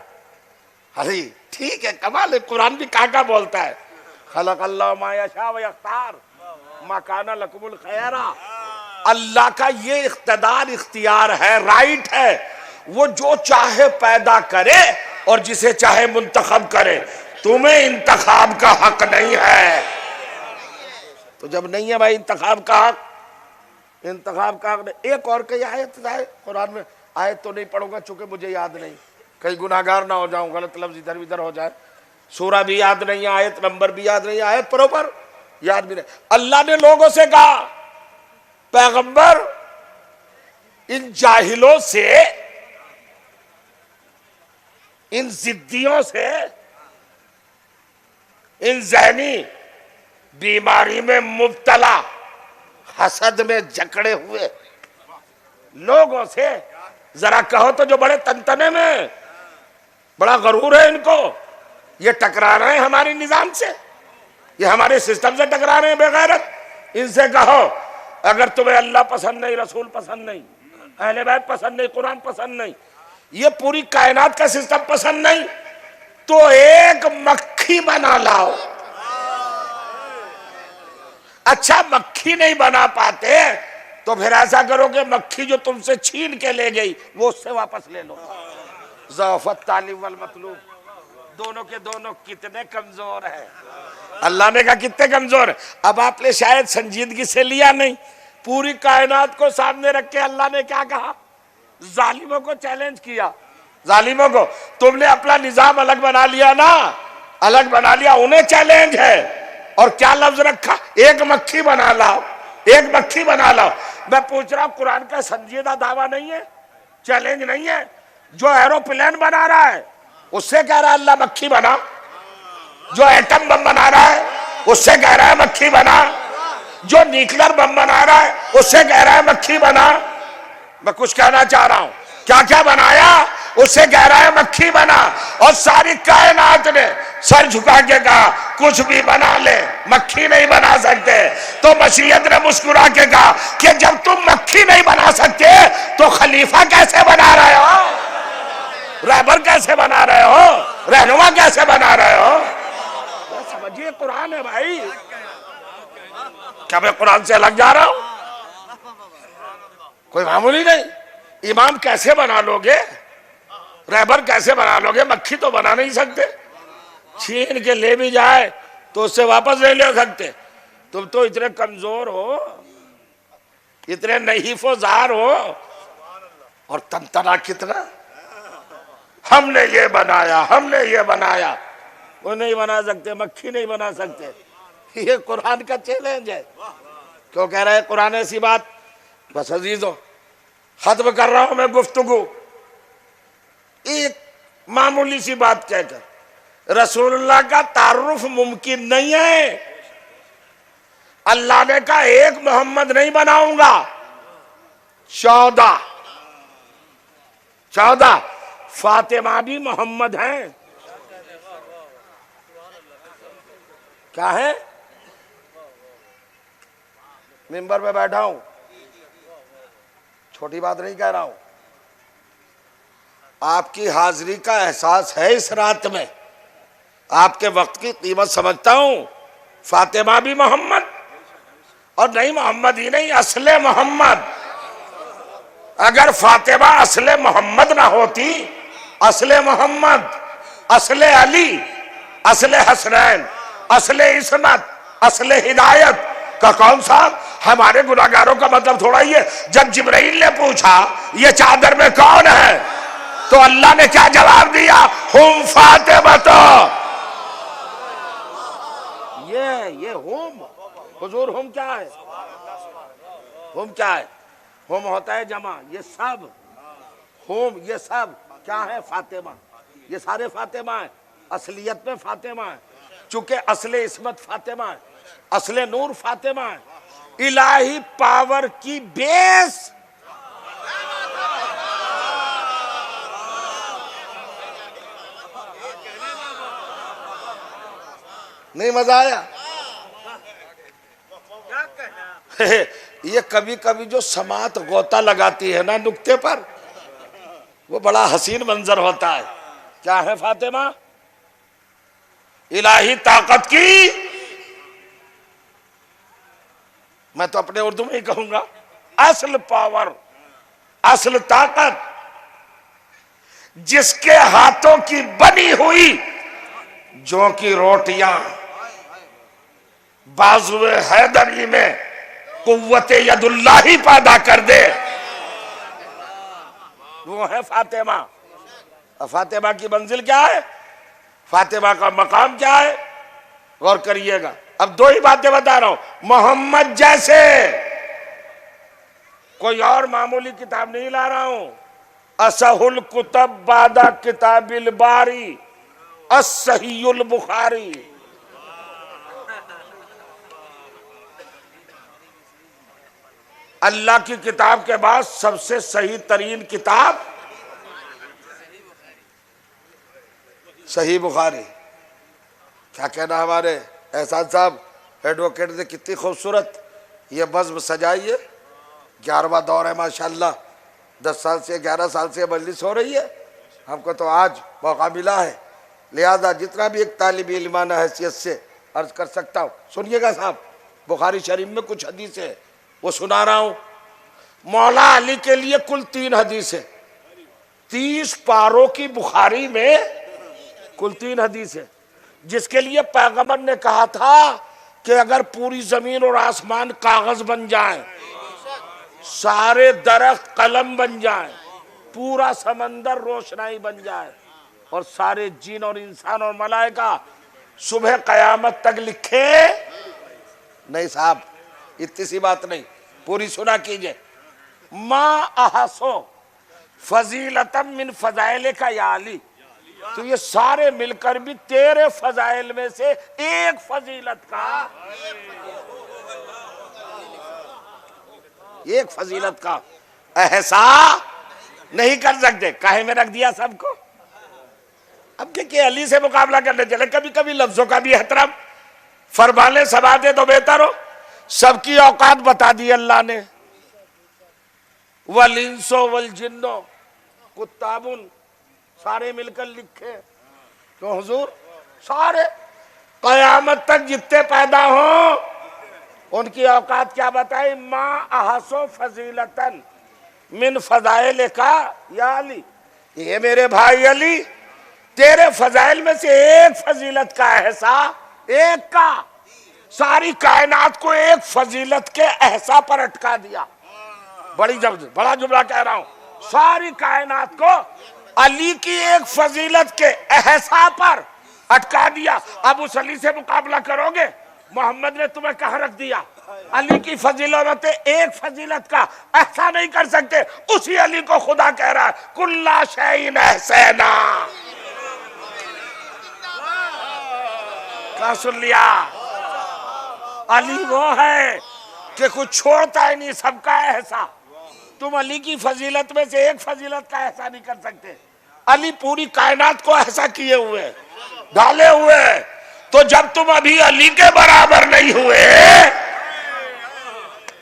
ارے ٹھیک ہے، کمال ہے، قرآن بھی کہاں بولتا ہے، خلق اللہ ما یشاء و یختار ما کان لکم الخیرہ۔ اللہ کا یہ اقتدار، اختیار ہے، رائٹ ہے، وہ جو چاہے پیدا کرے اور جسے چاہے منتخب کرے، تمہیں انتخاب کا حق نہیں ہے۔ تو جب نہیں ہے بھائی انتخاب کا حق، انتخاب کا حق نہیں۔ ایک اور کئی آیت ہے قرآن میں، آیت تو نہیں پڑھوں گا چونکہ مجھے یاد نہیں، کئی گناہگار نہ ہو جاؤں، غلط لفظ ادھر ادھر ہو جائے، سورہ بھی یاد نہیں ہے، آیت نمبر بھی یاد نہیں ہے، آیت پروپر یاد بھی نہیں۔ اللہ نے لوگوں سے کہا، پیغمبر ان جاہلوں سے، ان ضدیوں سے، ان ذہنی بیماری میں مبتلا، حسد میں جکڑے ہوئے لوگوں سے ذرا کہو تو، جو بڑے تنتنے میں، بڑا غرور ہے ان کو، یہ ٹکرا رہے ہیں ہمارے نظام سے، یہ ہمارے سسٹم سے ٹکرا رہے ہیں بے غیرت، ان سے کہو اگر تمہیں اللہ پسند نہیں، رسول پسند نہیں، اہل بیت پسند نہیں، قرآن پسند نہیں، یہ پوری کائنات کا سسٹم پسند نہیں، تو ایک مکھی بنا لاؤ۔ اچھا مکھی نہیں بنا پاتے تو پھر ایسا کرو کہ مکھی جو تم سے چھین کے لے گئی وہ اس سے واپس لے لو۔ ضعف الطالب والمطلوب، دونوں کے دونوں کتنے کمزور ہیں۔ اللہ نے کہا کتنے کمزور ہیں۔ اب آپ نے شاید سنجیدگی سے لیا نہیں، پوری کائنات کو سامنے رکھ کے اللہ نے کیا کہا؟ ظالموں کو چیلنج کیا، ظالموں کو، تم نے اپنا نظام الگ بنا لیا نا، الگ بنا لیا، انہیں چیلنج ہے، اور کیا لفظ رکھا؟ ایک مکھی بنا لاؤ، ایک مکھی بنا لاؤ۔ میں پوچھ رہا ہوں قرآن کا سنجیدہ دعویٰ نہیں ہے، چیلنج نہیں ہے؟ جو ایروپلین بنا رہا ہے اس سے کہہ رہا ہے اللہ مکھی بنا، جو ایٹم بم بنا رہا ہے اس سے کہہ رہا ہے مکھی بنا، جو نیوکلیر بم بنا رہا ہے اس سے کہہ رہا ہے مکھی بنا۔ میں کچھ کہنا چاہ رہا ہوں، کیا کیا بنایا؟ اس سے کہہ رہا ہے مکھی بنا، اور ساری کائنات نے سر جھکا کے کہا کچھ بھی بنا لے مکھی نہیں بنا سکتے۔ تو مشیت نے مسکرا کے کہا کہ جب تم مکھی نہیں بنا سکتے تو خلیفہ کیسے بنا رہے ہو، رہبر کیسے بنا رہے ہو، رہنما کیسے بنا رہے ہو؟ سمجھیے قرآن ہے بھائی، کیا میں قرآن سے الگ جا رہا ہوں؟ کوئی معمولی نہیں۔ امام کیسے بنا لو گے، رہبر کیسے بنا لو گے؟ مکھی تو بنا نہیں سکتے، چھین کے لے بھی جائے تو اس سے واپس نہیں لے سکتے۔ تم تو اتنے کمزور ہو، اتنے نحیف و زار ہو، اور تنتنا کتنا، ہم نے یہ بنایا، ہم نے یہ بنایا۔ وہ نہیں بنا سکتے، مکھی نہیں بنا سکتے۔ یہ قرآن کا چیلنج ہے۔ کیوں کہہ رہے ہیں قرآن ایسی بات؟ بس عزیزوں ختم کر رہا ہوں میں گفتگو، ایک معمولی سی بات کہہ کر، رسول اللہ کا تعارف ممکن نہیں ہے۔ اللہ نے کہا ایک محمد نہیں بناؤں گا، 14 فاطمہ بھی محمد ہیں۔ کیا ہے؟ ممبر پہ بیٹھا ہوں، چھوٹی بات نہیں کہہ رہا ہوں، آپ کی حاضری کا احساس ہے اس رات میں، آپ کے وقت کی قیمت سمجھتا ہوں۔ فاطمہ بھی محمد، اور نہیں محمد ہی نہیں، اصل محمد۔ اگر فاطمہ اصل محمد نہ ہوتی، اصل محمد، اصل علی، اصل حسنین، اصل عصمت، اصل ہدایت کا کون سا؟ ہمارے گناہگاروں کا مطلب تھوڑا ہی ہے۔ جب جبرائیل نے پوچھا یہ چادر میں کون ہے تو اللہ نے کیا جواب دیا؟ ہم فاطمہ۔ یہ ہم، حضور ہم کیا ہے؟ ہم کیا ہے؟ ہم ہوتا ہے جمع، یہ سب ہم، یہ سب کیا ہے؟ فاطمہ۔ یہ سارے فاطمہ ہیں، اصلیت میں فاطمہ ہیں، چونکہ اصل عصمت فاطمہ ہے، اصل نور فاطمہ ہے، الہی پاور کی بیس. نہیں مزہ آیا؟ یہ کبھی کبھی جو سماعت غوطہ لگاتی ہے نا نکتے پر، وہ بڑا حسین منظر ہوتا ہے. کیا ہے فاطمہ؟ الہی طاقت کی، میں تو اپنے اردو میں ہی کہوں گا، اصل پاور، اصل طاقت، جس کے ہاتھوں کی بنی ہوئی جو کی روٹیاں بازو حیدری میں قوت ید اللہ ہی پیدا کر دے، وہ ہے فاطمہ. فاطمہ کی منزل کیا ہے؟ فاطمہ کا مقام کیا ہے؟ غور کریے گا. اب دو ہی باتیں بتا رہا ہوں. محمد جیسے کوئی اور معمولی کتاب نہیں لا رہا ہوں. اصح الکتب بعد کتاب الباری الصحیح البخاری. اللہ کی کتاب کے بعد سب سے صحیح ترین کتاب صحیح بخاری. کیا کہنا ہمارے احسان صاحب ایڈوکیٹ نے کتنی خوبصورت یہ بزم سجائی ہے. 11واں دور ہے ماشاءاللہ. 10 سال سے 11 سال سے مجلس ہو رہی ہے. ہم کو تو آج موقع ملا ہے، لہذا جتنا بھی ایک طالب علمانہ حیثیت سے عرض کر سکتا ہوں. سنیے گا صاحب، بخاری شریف میں کچھ حدیثیں ہیں وہ سنا رہا ہوں. مولا علی کے لیے کل 3 حدیثیں، 30 پاروں کی بخاری میں کل 3 حدیثیں، جس کے لیے پیغمبر نے کہا تھا کہ اگر پوری زمین اور آسمان کاغذ بن جائیں، سارے درخت قلم بن جائیں، پورا سمندر روشنائی بن جائے، اور سارے جن اور انسان اور ملائکہ صبح قیامت تک لکھے نہیں. صاحب اتنی سی بات نہیں، پوری سنا کیجئے. ما احسو فضیلتا من فضائل کا یا علی. تو یہ سارے مل کر بھی تیرے فضائل میں سے ایک فضیلت کا احساس نہیں کر سکتے. کاہے میں رکھ دیا سب کو. اب کہ علی سے مقابلہ کرنے چلے، کبھی کبھی لفظوں کا بھی احترام فرمانے سبا دے تو بہتر ہو. سب کی اوقات بتا دی اللہ نے. والانس والجن کتاب، سارے مل کر لکھے. تو حضور سارے قیامت تک جتنے پیدا ہوں ان کی اوقات کیا بتائی؟ ما احسو فضیلتا من فضائل کا یا علی. یہ میرے بھائی علی، تیرے فضائل میں سے ایک فضیلت کا احساس، ایک کا، ساری کائنات کو ایک فضیلت کے احساس پر اٹکا دیا. بڑا جملہ کہہ رہا ہوں. ساری کائنات کو علی کی ایک فضیلت کے احساس پر اٹکا دیا. اب اس علی سے مقابلہ کرو گے؟ محمد نے تمہیں کہاں رکھ دیا؟ علی کی فضیلت ایک فضیلت کا احساس نہیں کر سکتے. اسی علی کو خدا کہہ رہا ہے کلا شیء احسینا. کہاں سن لیا؟ علی وہ ہے کہ کچھ چھوڑتا ہی نہیں، سب کا احساس. تم علی کی فضیلت میں سے ایک فضیلت کا احساس نہیں کر سکتے. علی پوری کائنات کو احساس کیے ہوئے، ڈالے ہوئے. تو جب تم ابھی علی کے برابر نہیں ہوئے،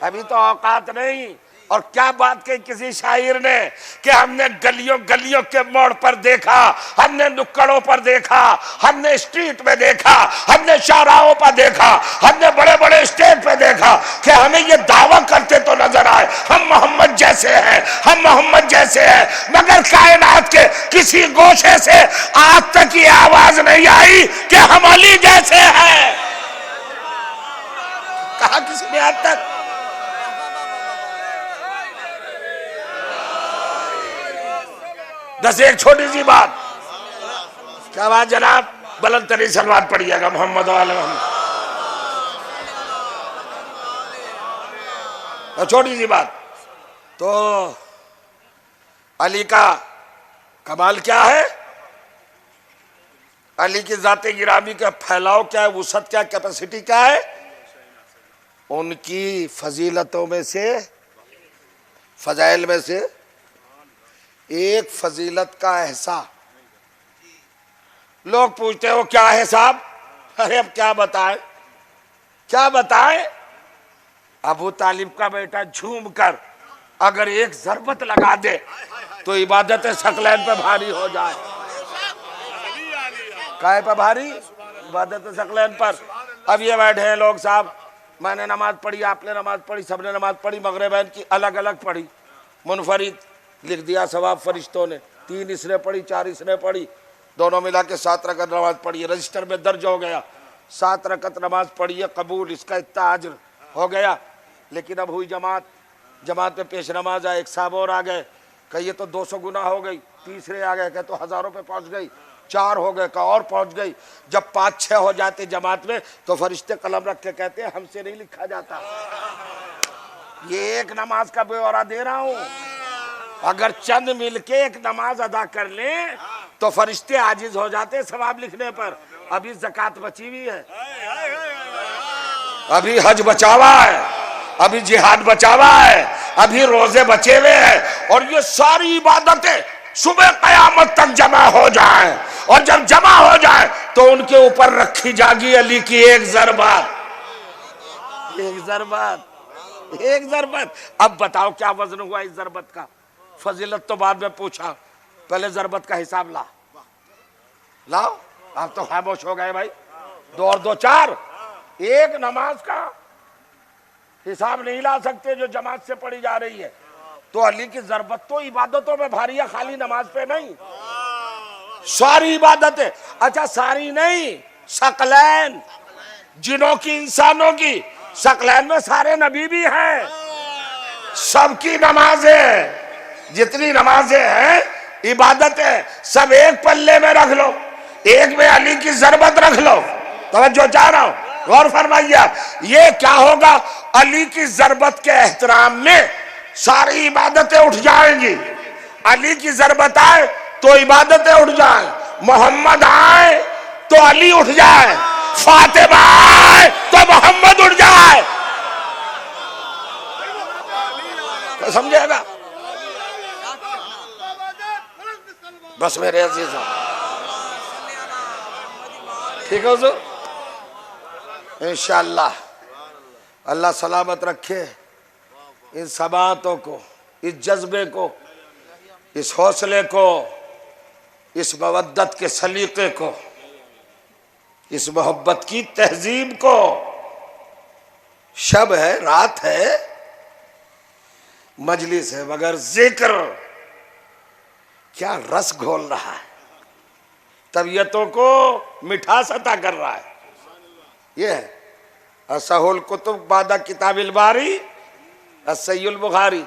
ابھی تو اوقات نہیں. اور کیا بات کہی کسی شاعر نے کہ ہم نے گلیوں گلیوں کے موڑ پر دیکھا، ہم نے نکڑوں پر دیکھا، ہم نے اسٹریٹ میں دیکھا، ہم نے شاہراہوں پر دیکھا، ہم نے بڑے بڑے اسٹیج پہ دیکھا کہ ہمیں یہ دعویٰ کرتے تو نظر آئے ہم محمد جیسے ہیں، ہم محمد جیسے ہیں، مگر کائنات کے کسی گوشے سے آج تک یہ آواز نہیں آئی کہ ہم علی جیسے ہیں. کہا کسی نے آج تک؟ بس ایک چھوٹی سی بات. کیا بات جناب؟ بلند ترین سلوات پڑھیے گا محمد وعلی محمد. چھوٹی سی بات. تو علی کا کمال کیا ہے؟ علی کی ذات گرامی کا پھیلاؤ کیا ہے؟ وسعت کیا ہے؟ کیپیسٹی کیا ہے؟ ان کی فضیلتوں میں سے، فضائل میں سے ایک فضیلت کا احساس. لوگ پوچھتے ہو کیا ہے صاحب؟ ارے اب کیا بتائیں، کیا بتائیں. ابو طالب کا بیٹا جھوم کر اگر ایک ضربت لگا دے تو عبادت ثقلین پہ بھاری ہو جائے. کائے پہ بھاری؟ عبادت ثقلین پر. اب یہ بیٹھے ہیں لوگ صاحب، میں نے نماز پڑھی، آپ نے نماز پڑھی، سب نے نماز پڑھی، مغربین کی الگ الگ پڑھی، منفرد لکھ دیا ثواب فرشتوں نے. 3 اس نے پڑھی، 4 اس نے پڑھی، دونوں ملا کے 7 رکعت نماز پڑھی، رجسٹر میں درج ہو گیا. 7 رکعت نماز پڑھی ہے، قبول، اس کا اتنا اجر ہو گیا. لیکن اب ہوئی جماعت میں پیش نماز آئے، ایک صاحب اور آ گئے کہ یہ تو 200 گنا ہو گئی. تیسرے آ گئے کہ تو ہزاروں پہ پہنچ گئی. 4 ہو گئے کہ اور پہنچ گئی. جب 5-6 ہو جاتے جماعت میں تو فرشتے قلم رکھ کے کہتے ہیں ہم سے نہیں لکھا جاتا. یہ ایک نماز کا بیورا دے رہا ہوں. اگر چند مل کے ایک نماز ادا کر لیں تو فرشتے عاجز ہو جاتے ثواب لکھنے پر. ابھی زکوٰۃ بچی ہوئی ہے، ابھی حج بچا ہوا ہے، ابھی جہاد بچا ہوا ہے، ابھی روزے بچے ہوئے ہیں. اور یہ ساری عبادتیں صبح قیامت تک جمع ہو جائیں، اور جب جمع ہو جائیں تو ان کے اوپر رکھی جاگی علی کی ایک ضربت. ایک ضربت، ایک ضربت. اب بتاؤ کیا وزن ہوا اس ضربت کا؟ فضیلت تو بعد میں پوچھا، پہلے ضربت کا حساب لاؤ. آپ تو خاموش ہو گئے بھائی. 2 اور 2 4. ایک نماز کا حساب نہیں لا سکتے جو جماعت سے پڑھی جا رہی ہے. تو علی کی ضربت تو عبادتوں میں بھاری ہے، خالی نماز پہ نہیں، ساری عبادتیں. اچھا ساری نہیں، ثقلین، جنوں کی انسانوں کی. ثقلین میں سارے نبی بھی ہیں، سب کی نمازیں، جتنی نمازیں ہیں، عبادتیں، سب ایک پلے میں رکھ لو، ایک میں علی کی ضربت رکھ لو. توجہ چاہ رہا ہوں، غور فرمائیے. یہ کیا ہوگا؟ علی کی ضربت کے احترام میں ساری عبادتیں اٹھ جائیں گی. علی کی ضربت آئے تو عبادتیں اٹھ جائیں، محمد آئے تو علی اٹھ جائے، فاطمہ آئے تو محمد اٹھ جائے. سمجھے گا؟ بس میرے عزیزوں، ٹھیک ہے حضور؟ انشاءاللہ اللہ سلامت رکھے ان سماعتوں کو، اس جذبے کو، اس حوصلے کو، اس مودت کے سلیقے کو، اس محبت کی تہذیب کو. شب ہے، رات ہے، مجلس ہے، مگر ذکر کیا رس گھول رہا ہے، طبیعتوں کو مٹھاس عطا کر رہا ہے. یہ ہے اصح الکتب بعد کتاب الباری الصحیح البخاری.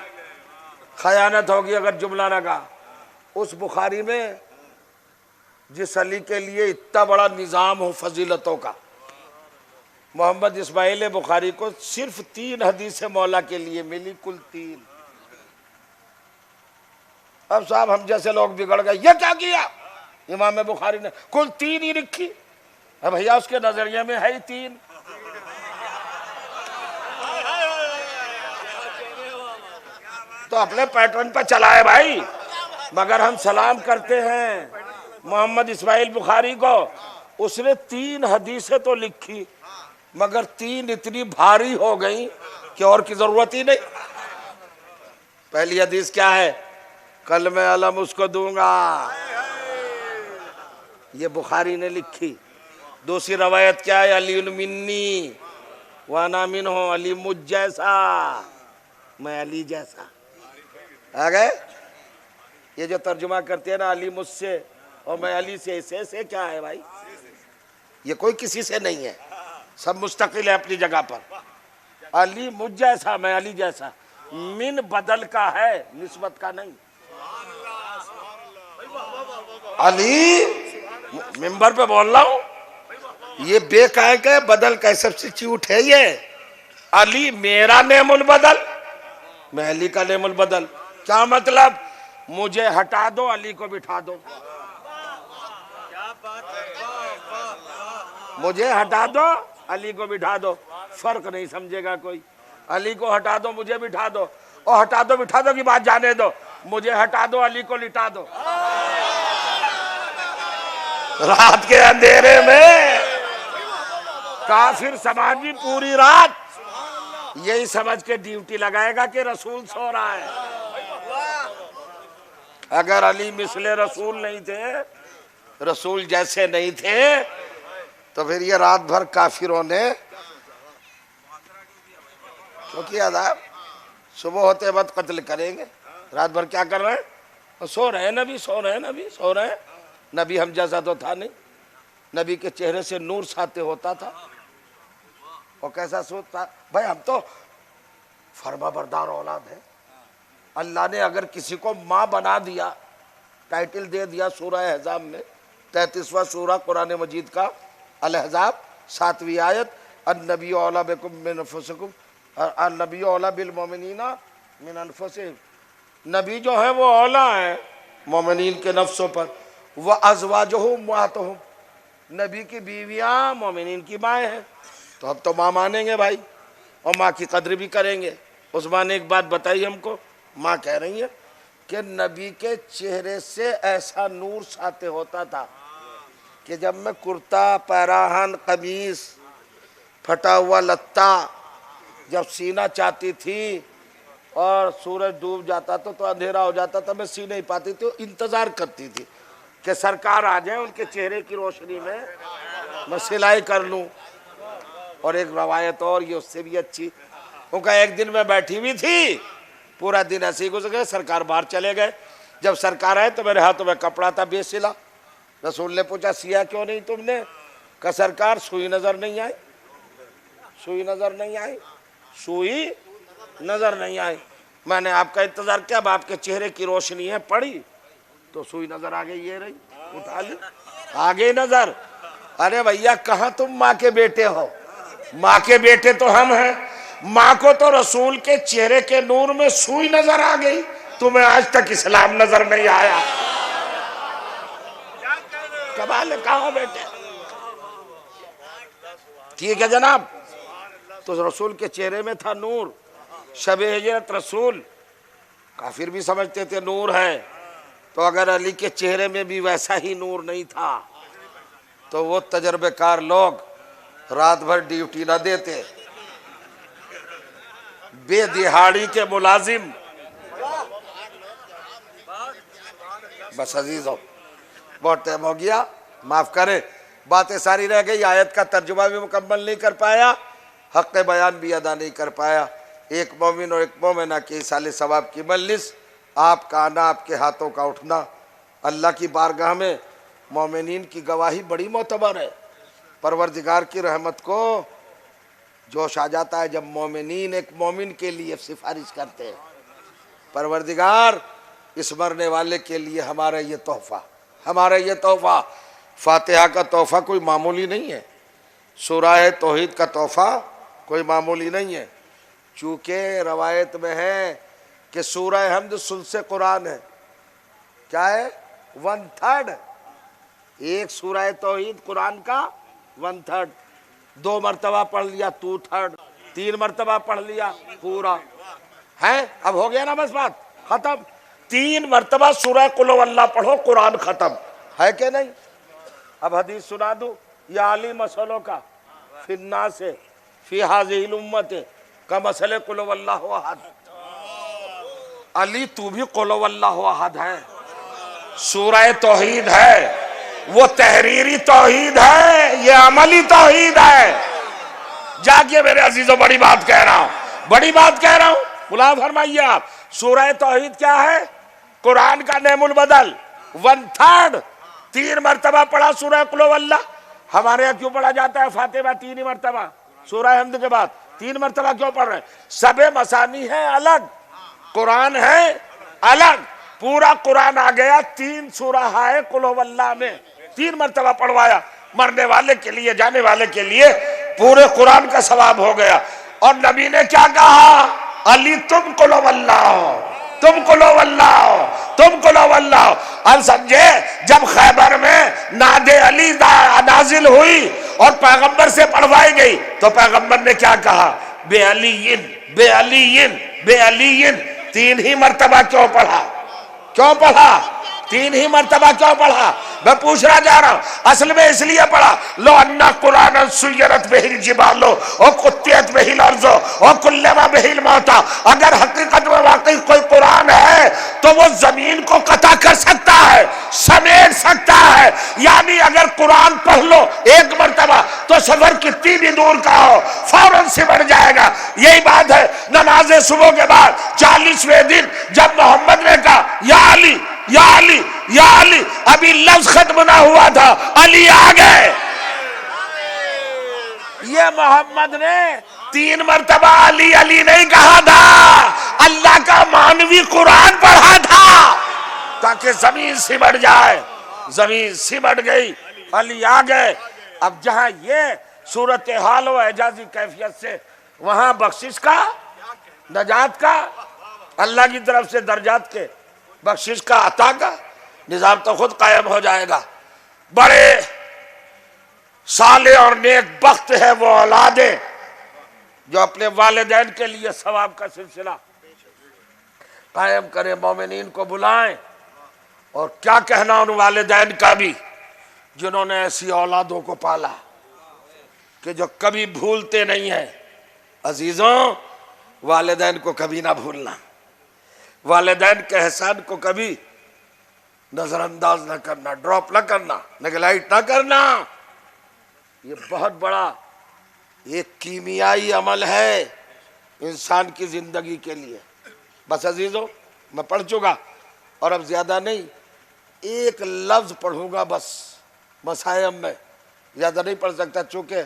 خیانت ہوگی اگر جملہ نہ کہا. اس بخاری میں جس علی کے لیے اتنا بڑا نظام ہو فضیلتوں کا، محمد اسماعیل بخاری کو صرف 3 حدیث مولا کے لیے ملی، کل 3. اب صاحب ہم جیسے لوگ بگڑ گئے، یہ کیا کیا امام بخاری نے؟ کل 3 ہی لکھی. اب بھیا اس کے نظریے میں ہے ہی 3. تو اپنے پیٹرن پہ چلائے بھائی. مگر ہم سلام کرتے ہیں محمد اسماعیل بخاری کو، اس نے 3 حدیثیں تو لکھی، مگر 3 اتنی بھاری ہو گئیں کہ اور کی ضرورت ہی نہیں. پہلی حدیث کیا ہے؟ کل میں علم اس کو دوں گا، یہ بخاری نے لکھی. دوسری روایت کیا ہے؟ علی منی وانا منہ، علی مجھ جیسا، میں علی جیسا. آ گئے؟ یہ جو ترجمہ کرتے ہیں نا علی مجھ سے اور میں علی سے، سے کیا ہے بھائی؟ یہ کوئی کسی سے نہیں ہے، سب مستقل ہے اپنی جگہ پر. علی مجھ جیسا، میں علی جیسا. من بدل کا ہے، نسبت کا نہیں. علی ممبر پہ بول رہا ہوں، یہ بے قائے کہ بدل کا سبسٹیٹیوٹ ہے. یہ علی میرا نعم البدل، میں علی کا نعم البدل. کیا مطلب؟ مجھے ہٹا دو، علی کو بٹھا دو. مجھے ہٹا دو، علی کو بٹھا دو، فرق نہیں سمجھے گا کوئی. علی کو ہٹا دو، مجھے بٹھا دو، اور ہٹا دو بٹھا دو کی بات جانے دو، مجھے ہٹا دو، علی کو لٹا دو. رات کے اندھیرے میں کافر سماجی پوری رات یہی سمجھ کے ڈیوٹی لگائے گا کہ رسول سو رہا ہے. اگر علی مثل رسول نہیں تھے، رسول جیسے نہیں تھے، تو پھر یہ رات بھر کافروں نے کیوں کیا تھا؟ صبح ہوتے وقت قتل کریں گے، رات بھر کیا کر رہے ہیں؟ سو رہے ہیں نبی، سو رہے ہیں نبی، سو رہے ہیں. نبی ہم جیسا تو تھا نہیں، نبی کے چہرے سے نور ساطع ہوتا تھا. اور کیسا سوتا بھائی، ہم تو فرما بردار اولاد ہیں. اللہ نے اگر کسی کو ماں بنا دیا، ٹائٹل دے دیا سورہ احزاب میں، 33واں سورہ قرآن مجید کا، الاحزاب 7ویں آیت، النبی اولیٰ بکم من انفسکم، النبی اولیٰ بالمؤمنین من انفسہم. نبی جو ہے وہ اولیٰ ہے مومنین کے نفسوں پر. وَأَزْوَاجُهُ أُمَّهَاتُهُمْ، نبی کی بیویاں مومنین کی مائیں ہیں. تو اب تو ماں مانیں گے بھائی، اور ماں کی قدر بھی کریں گے. اس ماں نے ایک بات بتائی ہم کو، ماں کہہ رہی ہے کہ نبی کے چہرے سے ایسا نور ساطع ہوتا تھا کہ جب میں کرتا، پیراہن، قمیص، پھٹا ہوا لتا جب سینہ چاہتی تھی اور سورج ڈوب جاتا تو اندھیرا ہو جاتا تھا، میں سی نہیں پاتی تھی، انتظار کرتی تھی کہ سرکار آ جائیں، ان کے چہرے کی روشنی میں میں سلائی کر لوں. اور ایک روایت اور یہ اس سے بھی اچھی، ان کا ایک دن میں بیٹھی ہوئی تھی، پورا دن ایسے ہی گزر گئے، سرکار باہر چلے گئے. جب سرکار آئے تو میرے ہاتھوں میں کپڑا تھا بے سلا. رسول نے پوچھا سیا کیوں نہیں تم نے؟ کہا سرکار سوئی نظر نہیں آئی، سوئی نظر نہیں آئی، سوئی نظر نہیں آئی. میں نے آپ کا انتظار کیا، اب آپ کے چہرے کی روشنی ہے، پڑی تو سوئی نظر آ گئی، یہ رہی، اٹھا لی، آ گئی نظر. ارے بھیا کہاں تم ماں کے بیٹے ہو؟ ماں کے بیٹے تو ہم ہیں. ماں کو تو رسول کے چہرے کے نور میں سوئی نظر آ گئی، تمہیں آج تک اسلام نظر نہیں آیا. کمال ہے، کہاں بیٹے؟ ٹھیک ہے جناب. تو رسول کے چہرے میں تھا نور. شب ہجرت رسول کافر بھی سمجھتے تھے نور ہے، تو اگر علی کے چہرے میں بھی ویسا ہی نور نہیں تھا تو وہ تجربے کار لوگ رات بھر ڈیوٹی نہ دیتے. بے دہاڑی کے ملازم. بس عزیزوں بہت ٹائم ہو گیا، معاف کریں، باتیں ساری رہ گئی، آیت کا ترجمہ بھی مکمل نہیں کر پایا، حق بیان بھی ادا نہیں کر پایا. ایک مومن اور ایک مومنہ کے ایصال ثواب کی مجلس، آپ کا آنا، آپ کے ہاتھوں کا اٹھنا، اللہ کی بارگاہ میں مومنین کی گواہی بڑی معتبر ہے. پروردگار کی رحمت کو جوش آ جاتا ہے جب مومنین ایک مومن کے لیے سفارش کرتے ہیں. پروردگار اس مرنے والے کے لیے ہمارا یہ تحفہ، فاتحہ کا تحفہ کوئی معمولی نہیں ہے، سورہ توحید کا تحفہ کوئی معمولی نہیں ہے. چونکہ روایت میں ہے کہ سورہ حمد ثلث قرآن ہے. کیا ہے؟ 1/3. ایک سورہ توحید قرآن کا 1/3. 2 مرتبہ پڑھ لیا 2/3، 3 مرتبہ پڑھ لیا پورا ہے. اب ہو گیا نا، بس بات ختم. 3 مرتبہ سورہ قل هو اللہ پڑھو، قرآن ختم ہے کہ نہیں؟ اب حدیث سنا دوں، یا علی مسئلوں کا فی الناس فی هذه الامت کمثل قل هو اللہ احد. علی تو بھی قل هو اللہ احد ہے، سورہ توحید ہے، وہ تحریری توحید ہے، یہ عملی توحید ہے. جاگیے میرے عزیزوں، بڑی بات کہہ رہا ہوں، بلا فرمائیے آپ. سورہ توحید کیا ہے؟ قرآن کا نعم البدل 1/3. 3 مرتبہ پڑھا سورہ قل هو اللہ. ہمارے یہاں کیوں پڑھا جاتا ہے فاتحہ 3 مرتبہ؟ سورہ حمد کے بعد 3 مرتبہ کیوں پڑھ رہے ہیں؟ سب مسانی ہے الگ، قرآن ہے الگ. پورا قرآن آ گیا 3 سورہ ہے قل هو اللہ میں، 3 مرتبہ پڑھوایا. مرنے والے کے لیے، جانے والے کے لیے پورے قرآن کا ثواب ہو گیا. اور نبی نے کیا کہا؟ علی تم قل هو اللہ ہو. تم قل هو اللہ، تم قل هو اللہ۔ اب سمجھے جب خیبر میں نعت علی نازل ہوئی اور پیغمبر سے پڑھوائی گئی تو پیغمبر نے کیا کہا؟ بے علیین بے علیین بے علیین، 3 ہی مرتبہ کیوں پڑھا؟ کیوں پڑھا؟ 3 ہی مرتبہ کیوں پڑھا؟ میں پوچھنا جا رہا ہوں، اصل میں اس لیے پڑھا لو انا قرآن سیرت بہ الجبال و قطعت بہ الارض و کلم بہ الموتى، اگر حقیقت میں واقعی کوئی قرآن ہے تو وہ زمین کو قطع کر سکتا ہے، سمیٹ سکتا ہے، یعنی اگر قرآن پڑھ لو 1 مرتبہ تو سفر کتنی بھی دور کا ہو فوراً سمٹ جائے گا۔ یہی بات ہے نماز صبح کے بعد 40ویں دن جب محمد نے کہا یا علی یا علی یا علی، ابھی لفظ ختم نہ ہوا تھا، علی آ گئے۔ یہ محمد نے 3 مرتبہ علی علی نہیں کہا تھا، اللہ کا مانوی قرآن پڑھا تھا تاکہ زمین سمٹ جائے۔ زمین سمٹ گئی، علی آ گئے۔ اب جہاں یہ صورتحال و اعجازی کیفیت سے، وہاں بخشش کا، نجات کا، اللہ کی طرف سے درجات کے بخشش کا، عطا کا نظام تو خود قائم ہو جائے گا۔ بڑے صالح اور نیک بخت ہے وہ اولادیں جو اپنے والدین کے لیے ثواب کا سلسلہ قائم کریں، مومنین کو بلائیں۔ اور کیا کہنا ان والدین کا بھی جنہوں نے ایسی اولادوں کو پالا کہ جو کبھی بھولتے نہیں ہیں۔ عزیزوں، والدین کو کبھی نہ بھولنا، والدین کے احسان کو کبھی نظر انداز نہ کرنا، ڈراپ نہ کرنا، نیگلیکٹ نہ کرنا۔ یہ بہت بڑا ایک کیمیائی عمل ہے انسان کی زندگی کے لیے۔ بس عزیزوں، میں پڑھ چکا اور اب زیادہ نہیں، 1 لفظ پڑھوں گا بس مسائم میں، زیادہ نہیں پڑھ سکتا چونکہ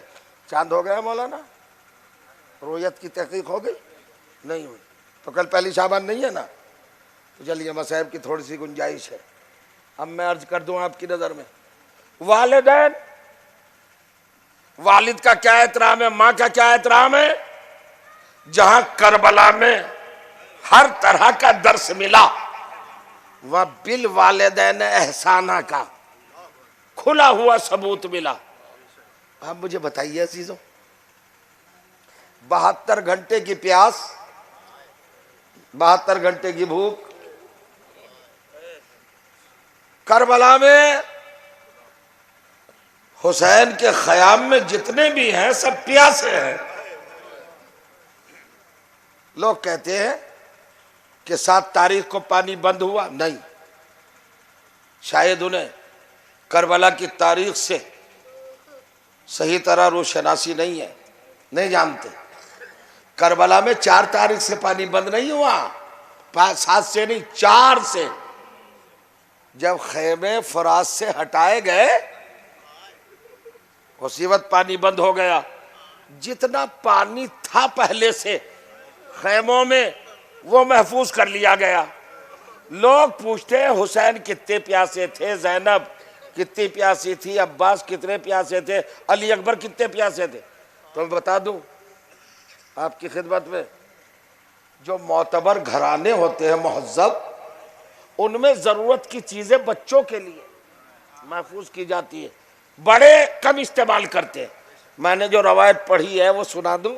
چاند ہو گیا مولانا، رویت کی تحقیق ہو گئی نہیں ہوئی تو کل پہلی شعبان نہیں ہے نا، تو چلیے مسائب کی تھوڑی سی گنجائش ہے۔ اب میں عرض کر دوں آپ کی نظر میں، والدین، والد کا کیا احترام ہے، ماں کا کیا احترام ہے۔ جہاں کربلا میں ہر طرح کا درس ملا، وہ بالوالدین احسانہ کا کھلا ہوا ثبوت ملا۔ آپ مجھے بتائیے عزیزوں، 72 گھنٹے کی پیاس، 72 گھنٹے کی بھوک، کربلا میں حسین کے خیام میں جتنے بھی ہیں سب پیاسے ہیں۔ لوگ کہتے ہیں کہ 7 تاریخ کو پانی بند ہوا، نہیں، شاید انہیں کربلا کی تاریخ سے صحیح طرح روشناسی نہیں ہے، نہیں جانتے۔ کربلا میں 4 تاریخ سے پانی بند نہیں ہوا، 7 سے نہیں، 4 سے۔ جب خیمے فرات سے ہٹائے گئے اسی وقت پانی بند ہو گیا۔ جتنا پانی تھا پہلے سے خیموں میں وہ محفوظ کر لیا گیا۔ لوگ پوچھتے ہیں حسین کتنے پیاسے تھے، زینب کتنی پیاسی تھی، عباس کتنے پیاسے تھے، علی اکبر کتنے پیاسے تھے۔ تو میں بتا دوں آپ کی خدمت میں، جو معتبر گھرانے ہوتے ہیں مہذب، ان میں ضرورت کی چیزیں بچوں کے لیے محفوظ کی جاتی ہے، بڑے کم استعمال کرتے ہیں۔ میں نے جو روایت پڑھی ہے وہ سنا دوں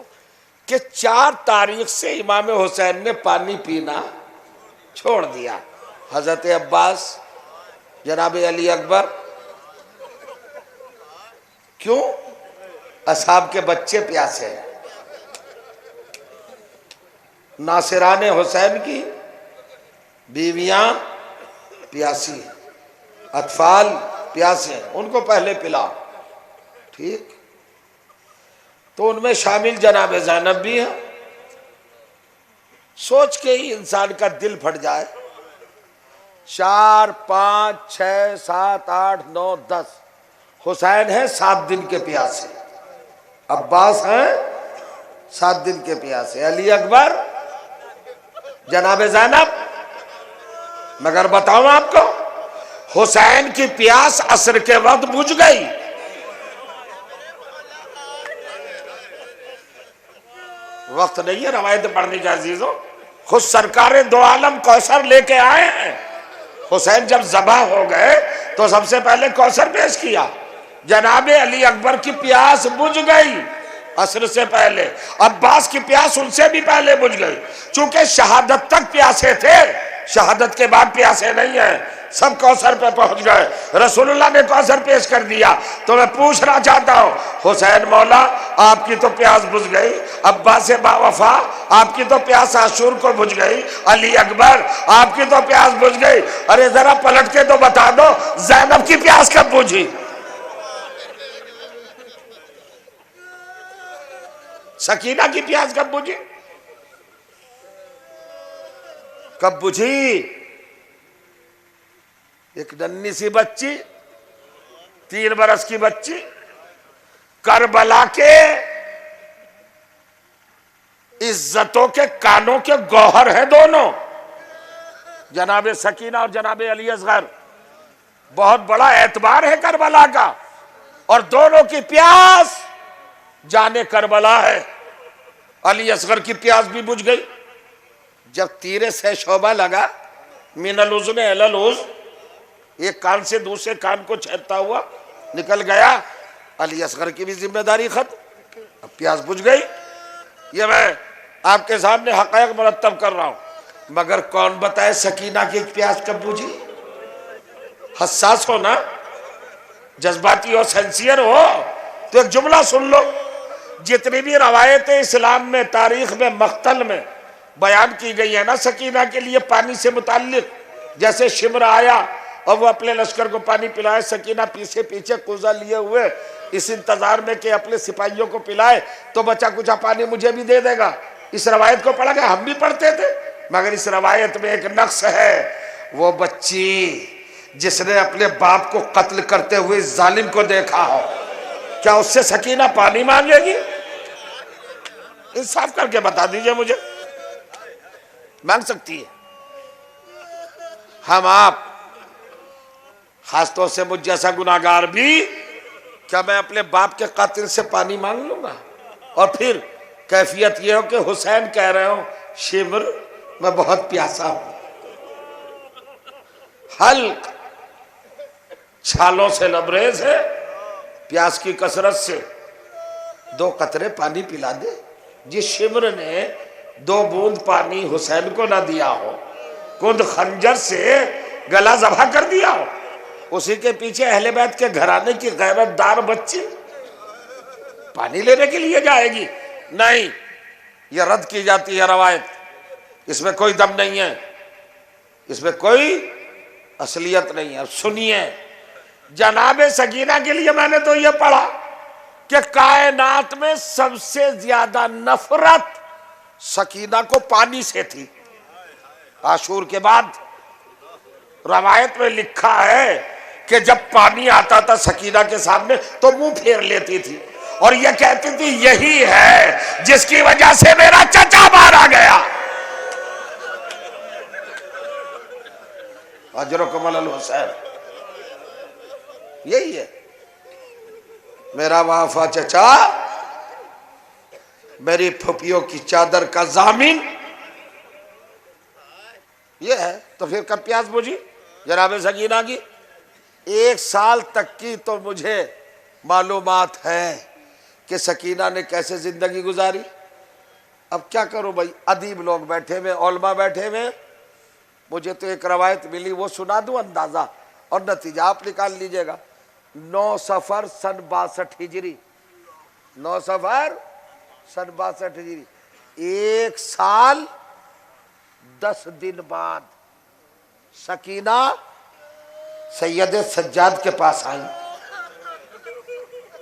کہ 4 تاریخ سے امام حسین نے پانی پینا چھوڑ دیا۔ حضرت عباس، جناب علی اکبر، کیوں؟ اصحاب کے بچے پیاسے ہیں، ناصران حسین کی بیویاں پیاسی ہیں، اطفال پیاسے ہیں، ان کو پہلے پلا، ٹھیک؟ تو ان میں شامل جناب زینب بھی ہیں۔ سوچ کے ہی انسان کا دل پھٹ جائے، 4 5 6 7 8 9 10 حسین ہیں 7 دن کے پیاسے، عباس ہیں 7 دن کے پیاسے، علی اکبر، جناب زینب۔ مگر بتاؤں آپ کو، حسین کی پیاس عصر کے وقت بجھ گئی۔ وقت نہیں ہے روایت پڑھنے کا عزیزوں، خود سرکار دو عالم کوثر لے کے آئے ہیں. حسین جب ذبح ہو گئے تو سب سے پہلے کوثر پیش کیا. جناب علی اکبر کی پیاس بجھ گئی عصر سے پہلے، عباس کی پیاس ان سے بھی پہلے بجھ گئی. چونکہ شہادت تک پیاسے تھے، شہادت کے بعد پیاسے نہیں ہیں. سب کوثر پہ پہنچ گئے. رسول اللہ نے کوثر پیش کر دیا. تو میں پوچھنا چاہتا ہوں، حسین مولا آپ کی تو پیاس بجھ گئی، عباس با وفا آپ کی تو پیاس عاشور کو بجھ گئی، علی اکبر آپ کی تو پیاس بجھ گئی. ارے ذرا پلٹ کے تو بتا دو زینب کی پیاس کب بجھی؟ سکینہ کی پیاس کب بجھی؟ کب بجھی؟ ایک ننھی سی بچی، 3 برس کی بچی، کربلا کے عزتوں کے کانوں کے گوہر ہیں دونوں، جناب سکینہ اور جناب علی اصغر. بہت بڑا اعتبار ہے کربلا کا، اور دونوں کی پیاس جانے کربلا ہے. علی اصغر کی پیاس بھی بجھ گئی. جب تیرے سے شعبہ لگا من الاذن الی الاذن، ایک کان سے دوسرے کان کو چھیدتا ہوا نکل گیا، علی اصغر کی بھی ذمہ داری ختم، اب پیاس بجھ گئی. یہ میں آپ کے سامنے حقائق مرتب کر رہا ہوں. مگر کون بتائے سکینہ کی پیاس کب بجھی؟ حساس ہو نا، جذباتی ہو، سینسیئر ہو تو ایک جملہ سن لو. جتنی بھی روایتیں اسلام میں، تاریخ میں، مقتل میں بیان کی گئی ہے نا سکینہ کے لیے پانی سے متعلق، جیسے شمر آیا اور وہ اپنے لشکر کو پانی پلائے، سکینہ پیچھے پیچھے کوزہ لیے ہوئے اس انتظار میں کہ اپنے سپاہیوں کو پلائے تو بچا کچھ پانی مجھے بھی دے دے گا. اس روایت کو پڑھا گیا، ہم بھی پڑھتے تھے. مگر اس روایت میں ایک نقص ہے. وہ بچی جس نے اپنے باپ کو قتل کرتے ہوئے ظالم کو دیکھا ہو، کیا اس سے سکینہ پانی مانگے گی؟ انصاف کر کے بتا دیجئے مجھے، مانگ سکتی ہے؟ ہم آپ، خاص طور سے مجھ جیسا گناہگار بھی، کیا میں اپنے باپ کے قاتل سے پانی مانگ لوں گا؟ اور پھر کیفیت یہ ہو کہ حسین کہہ رہے ہوں شمر میں بہت پیاسا ہوں. حلق چھالوں سے لبریز ہے، پیاس کی کثرت سے 2 قطرے پانی پلا دے. جس شمر نے 2 بوند پانی حسین کو نہ دیا ہو، خود خنجر سے گلا ذبح کر دیا ہو، اسی کے پیچھے اہل بیت کے گھرانے کی غیرت دار بچی پانی لینے کے لیے جائے گی؟ نہیں، یہ رد کی جاتی ہے روایت. اس میں کوئی دم نہیں ہے، اس میں کوئی اصلیت نہیں ہے. سنیے، جناب سکینہ کے لیے میں نے تو یہ پڑھا کہ کائنات میں سب سے زیادہ نفرت سکینہ کو پانی سے تھی. عاشور کے بعد روایت میں لکھا ہے کہ جب پانی آتا تھا سکینہ کے سامنے تو منہ پھیر لیتی تھی اور یہ کہتی تھی یہی ہے جس کی وجہ سے میرا چچا مارا گیا. اجرکم علی الحسین، یہی ہے میرا وافا چچا، میری پھپھیوں کی چادر کا ضامن، یہ ہے. تو پھر کب پیاس بجھی جناب سکینہ کی؟ 1 سال تک کی تو مجھے معلومات ہے کہ سکینہ نے کیسے زندگی گزاری. اب کیا کروں بھائی، ادیب لوگ بیٹھے ہوئے، علماء بیٹھے ہوئے، مجھے تو ایک روایت ملی وہ سنا دوں اندازہ اور نتیجہ آپ نکال لیجئے گا. 9 صفر سن 62 ہجری، 9 صفر سن 62 ہجری، 1 سال 10 دن بعد سکینہ سید سجاد کے پاس آئی.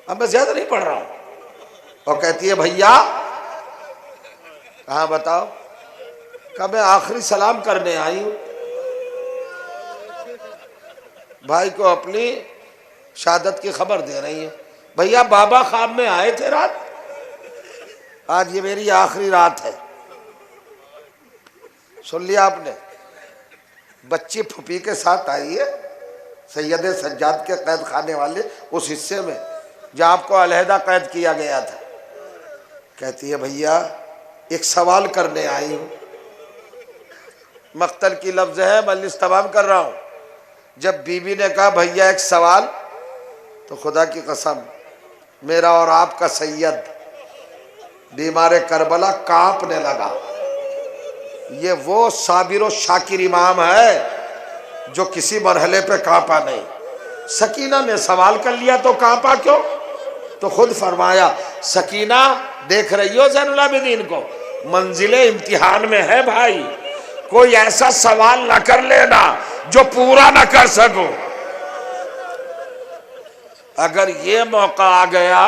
اب میں زیادہ نہیں پڑھ رہا ہوں. اور کہتی ہے بھیا کہاں بتاؤ؟ کہ میں آخری سلام کرنے آئی ہوں، بھائی کو اپنی شہادت کی خبر دے رہی ہے. بھیا بابا خواب میں آئے تھے رات، آج یہ میری آخری رات ہے. سن لیا آپ نے؟ بچی پھپھی کے ساتھ آئی ہے سید سجاد کے قید خانے والے اس حصے میں جہاں آپ کو علیحدہ قید کیا گیا تھا. کہتی ہے بھیا ایک سوال کرنے آئی ہوں. مقتل کی لفظ ہے، مجلس تمام کر رہا ہوں۔ جب بی بی نے کہا بھیا ایک سوال، تو خدا کی قسم میرا اور آپ کا سید بیمار کربلا کانپنے لگا۔ یہ وہ صابر و شاکر امام ہے جو کسی مرحلے پہ کانپا نہیں۔ سکینہ نے سوال کر لیا تو کانپا کیوں؟ تو خود فرمایا سکینہ دیکھ رہی ہو زین العابدین کو، منزل امتحان میں ہے بھائی، کوئی ایسا سوال نہ کر لینا جو پورا نہ کر سکو۔ اگر یہ موقع آ گیا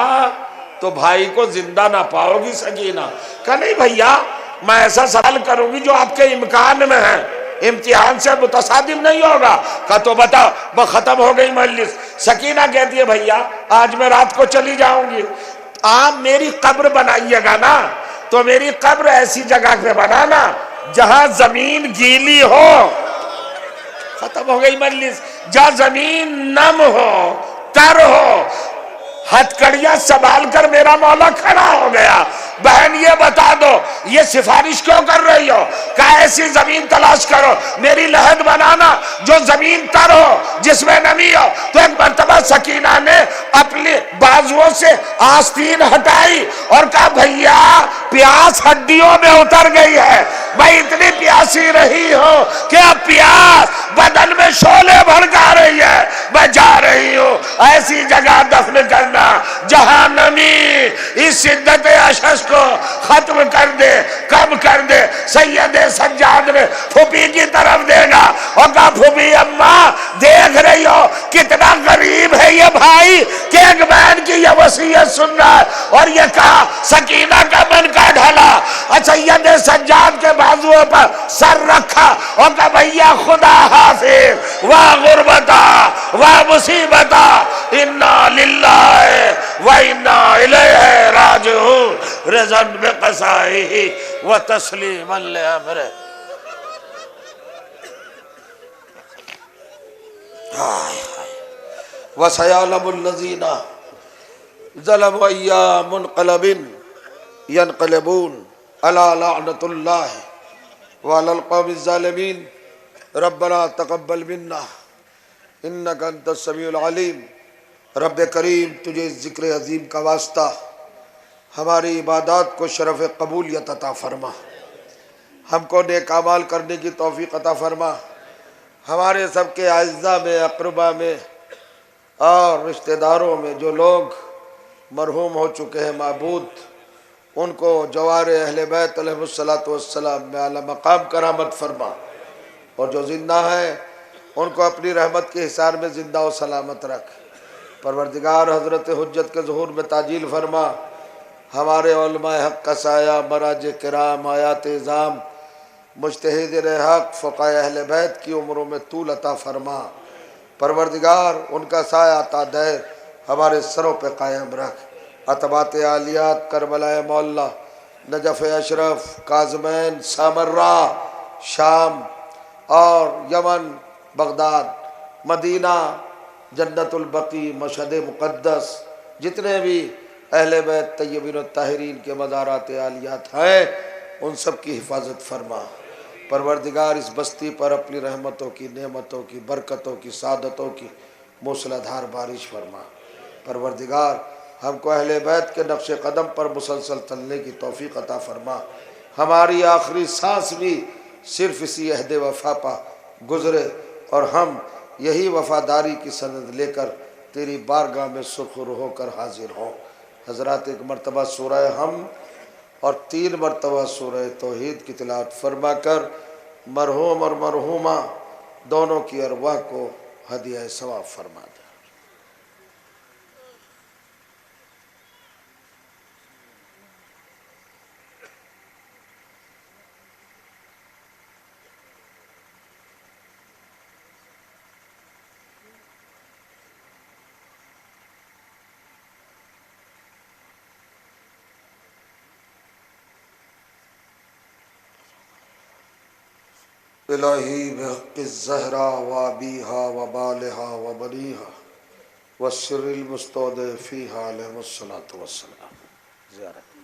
تو بھائی کو زندہ نہ پاؤ گی سکینہ۔ کہا نہیں بھیا میں ایسا سوال کروں گی جو آپ کے امکان میں ہے، امتحان سے متصادم نہیں ہوگا۔ کہا تو بتا۔ ختم ہو گئی مجلس۔ سکینہ کہتی ہے بھیا آج میں رات کو چلی جاؤں گی، آپ میری قبر بنائیے گا نا تو میری قبر ایسی جگہ پہ بنانا جہاں زمین گیلی ہو۔ ختم ہو گئی مجلس۔ جہاں زمین نم ہو، تر ہو۔ ہتھکڑیاں سنبھال کر میرا مولا کھڑا ہو گیا۔ بہن یہ بتا دو یہ سفارش کیوں کر رہی ہو؟ کہ ایسی زمین تلاش کرو میری لحد بنانا جو زمین تر ہو، جس میں نمی ہو۔ تو ایک مرتبہ سکینہ نے اپنی بازوؤں سے آستین ہٹائی اور کہا بھیا پیاس ہڈیوں میں اتر گئی ہے، میں اتنی پیاسی رہی ہوں کہ اب پیاس بدن میں شعلے بھڑکا رہی ہے، میں جا رہی ہوں ایسی جگہ دفن کرنا جہاں نمی اس شدت اشش کو ختم کر دے، کم کر دے۔ سید سجاد نے پھوپھی کی طرف دیکھا اور کہا پھوپھی اماں دیکھ رہی ہو کتنا غریب ہے یہ بھائی کہ ایک بہن کی یہ وصیت سن رہا ہے۔ اور یہ کہا سکینہ کا من کا ڈھلا، سید سجاد کے بازوؤں پر سر رکھا اور کہا بھیا خدا حافظ، واہ غربتا واہ مصیبتا، انا للہ و انا الیہ راجعون، رضا بقضائہ و تسلیما لامرہ۔ وَسَيَعْلَمُ الَّذِينَ ظَلَمُوا أَيَّ مُنْقَلَبٍ يَنْقَلِبُونَ أَلَا لَعْنَةُ اللَّهِ وَعَلَى الْقَوْمِ الظَّالِمِينَ رَبَّنَا تَقَبَّلْ مِنَّا إِنَّكَ أَنْتَ السَّمِيعُ الْعَلِيمُ۔ رب کریم تجھے اس ذکر عظیم کا واسطہ ہماری عبادات کو شرف قبولیت عطا فرما، ہم کو نیک اعمال کرنے کی توفیق عطا فرما، ہمارے سب کے اعزاء میں، اقربا میں اور رشتہ داروں میں جو لوگ مرحوم ہو چکے ہیں معبود، ان کو جوار اہل بیت علیہ السلام میں اعلی مقام کرامت فرما، اور جو زندہ ہیں ان کو اپنی رحمت کے حصار میں زندہ و سلامت رکھ۔ پروردگار حضرت حجت کے ظہور میں تعجیل فرما، ہمارے علماء حق کا سایہ، مراج کرام، آیات اعظام، مجتہدین حق، فقہاء اہل بیت کی عمروں میں طول عطا فرما۔ پروردگار ان کا سایہ تا دیر ہمارے سروں پہ قائم رکھ۔ عتبات عالیات، کربلا مولا، نجف اشرف، کاظمین، سامرہ، شام اور یمن، بغداد، مدینہ، جنت البقیع، مشہد مقدس، جتنے بھی اہل بیت طیبین الطاہرین کے مزارات عالیات ہیں ان سب کی حفاظت فرما۔ پروردگار اس بستی پر اپنی رحمتوں کی، نعمتوں کی، برکتوں کی، سعادتوں کی موسلا دھار بارش فرما۔ پروردگار ہم کو اہل بیت کے نقش قدم پر مسلسل چلنے کی توفیق عطا فرما، ہماری آخری سانس بھی صرف اسی عہد وفا پا گزرے اور ہم یہی وفاداری کی سند لے کر تیری بارگاہ میں سرخر ہو کر حاضر ہوں۔ حضرات ایک مرتبہ سورہ ہم اور 3 مرتبہ سورہ توحید کی تلاوت فرما کر مرحوم اور مرحومہ دونوں کی ارواح کو ہدیہ ثواب فرما دے۔ الہی بحق الزہرا وابیہا وبالہا وبنیہا والسر المستودع فیہا علیہ الصلاۃ والسلام۔ زیارت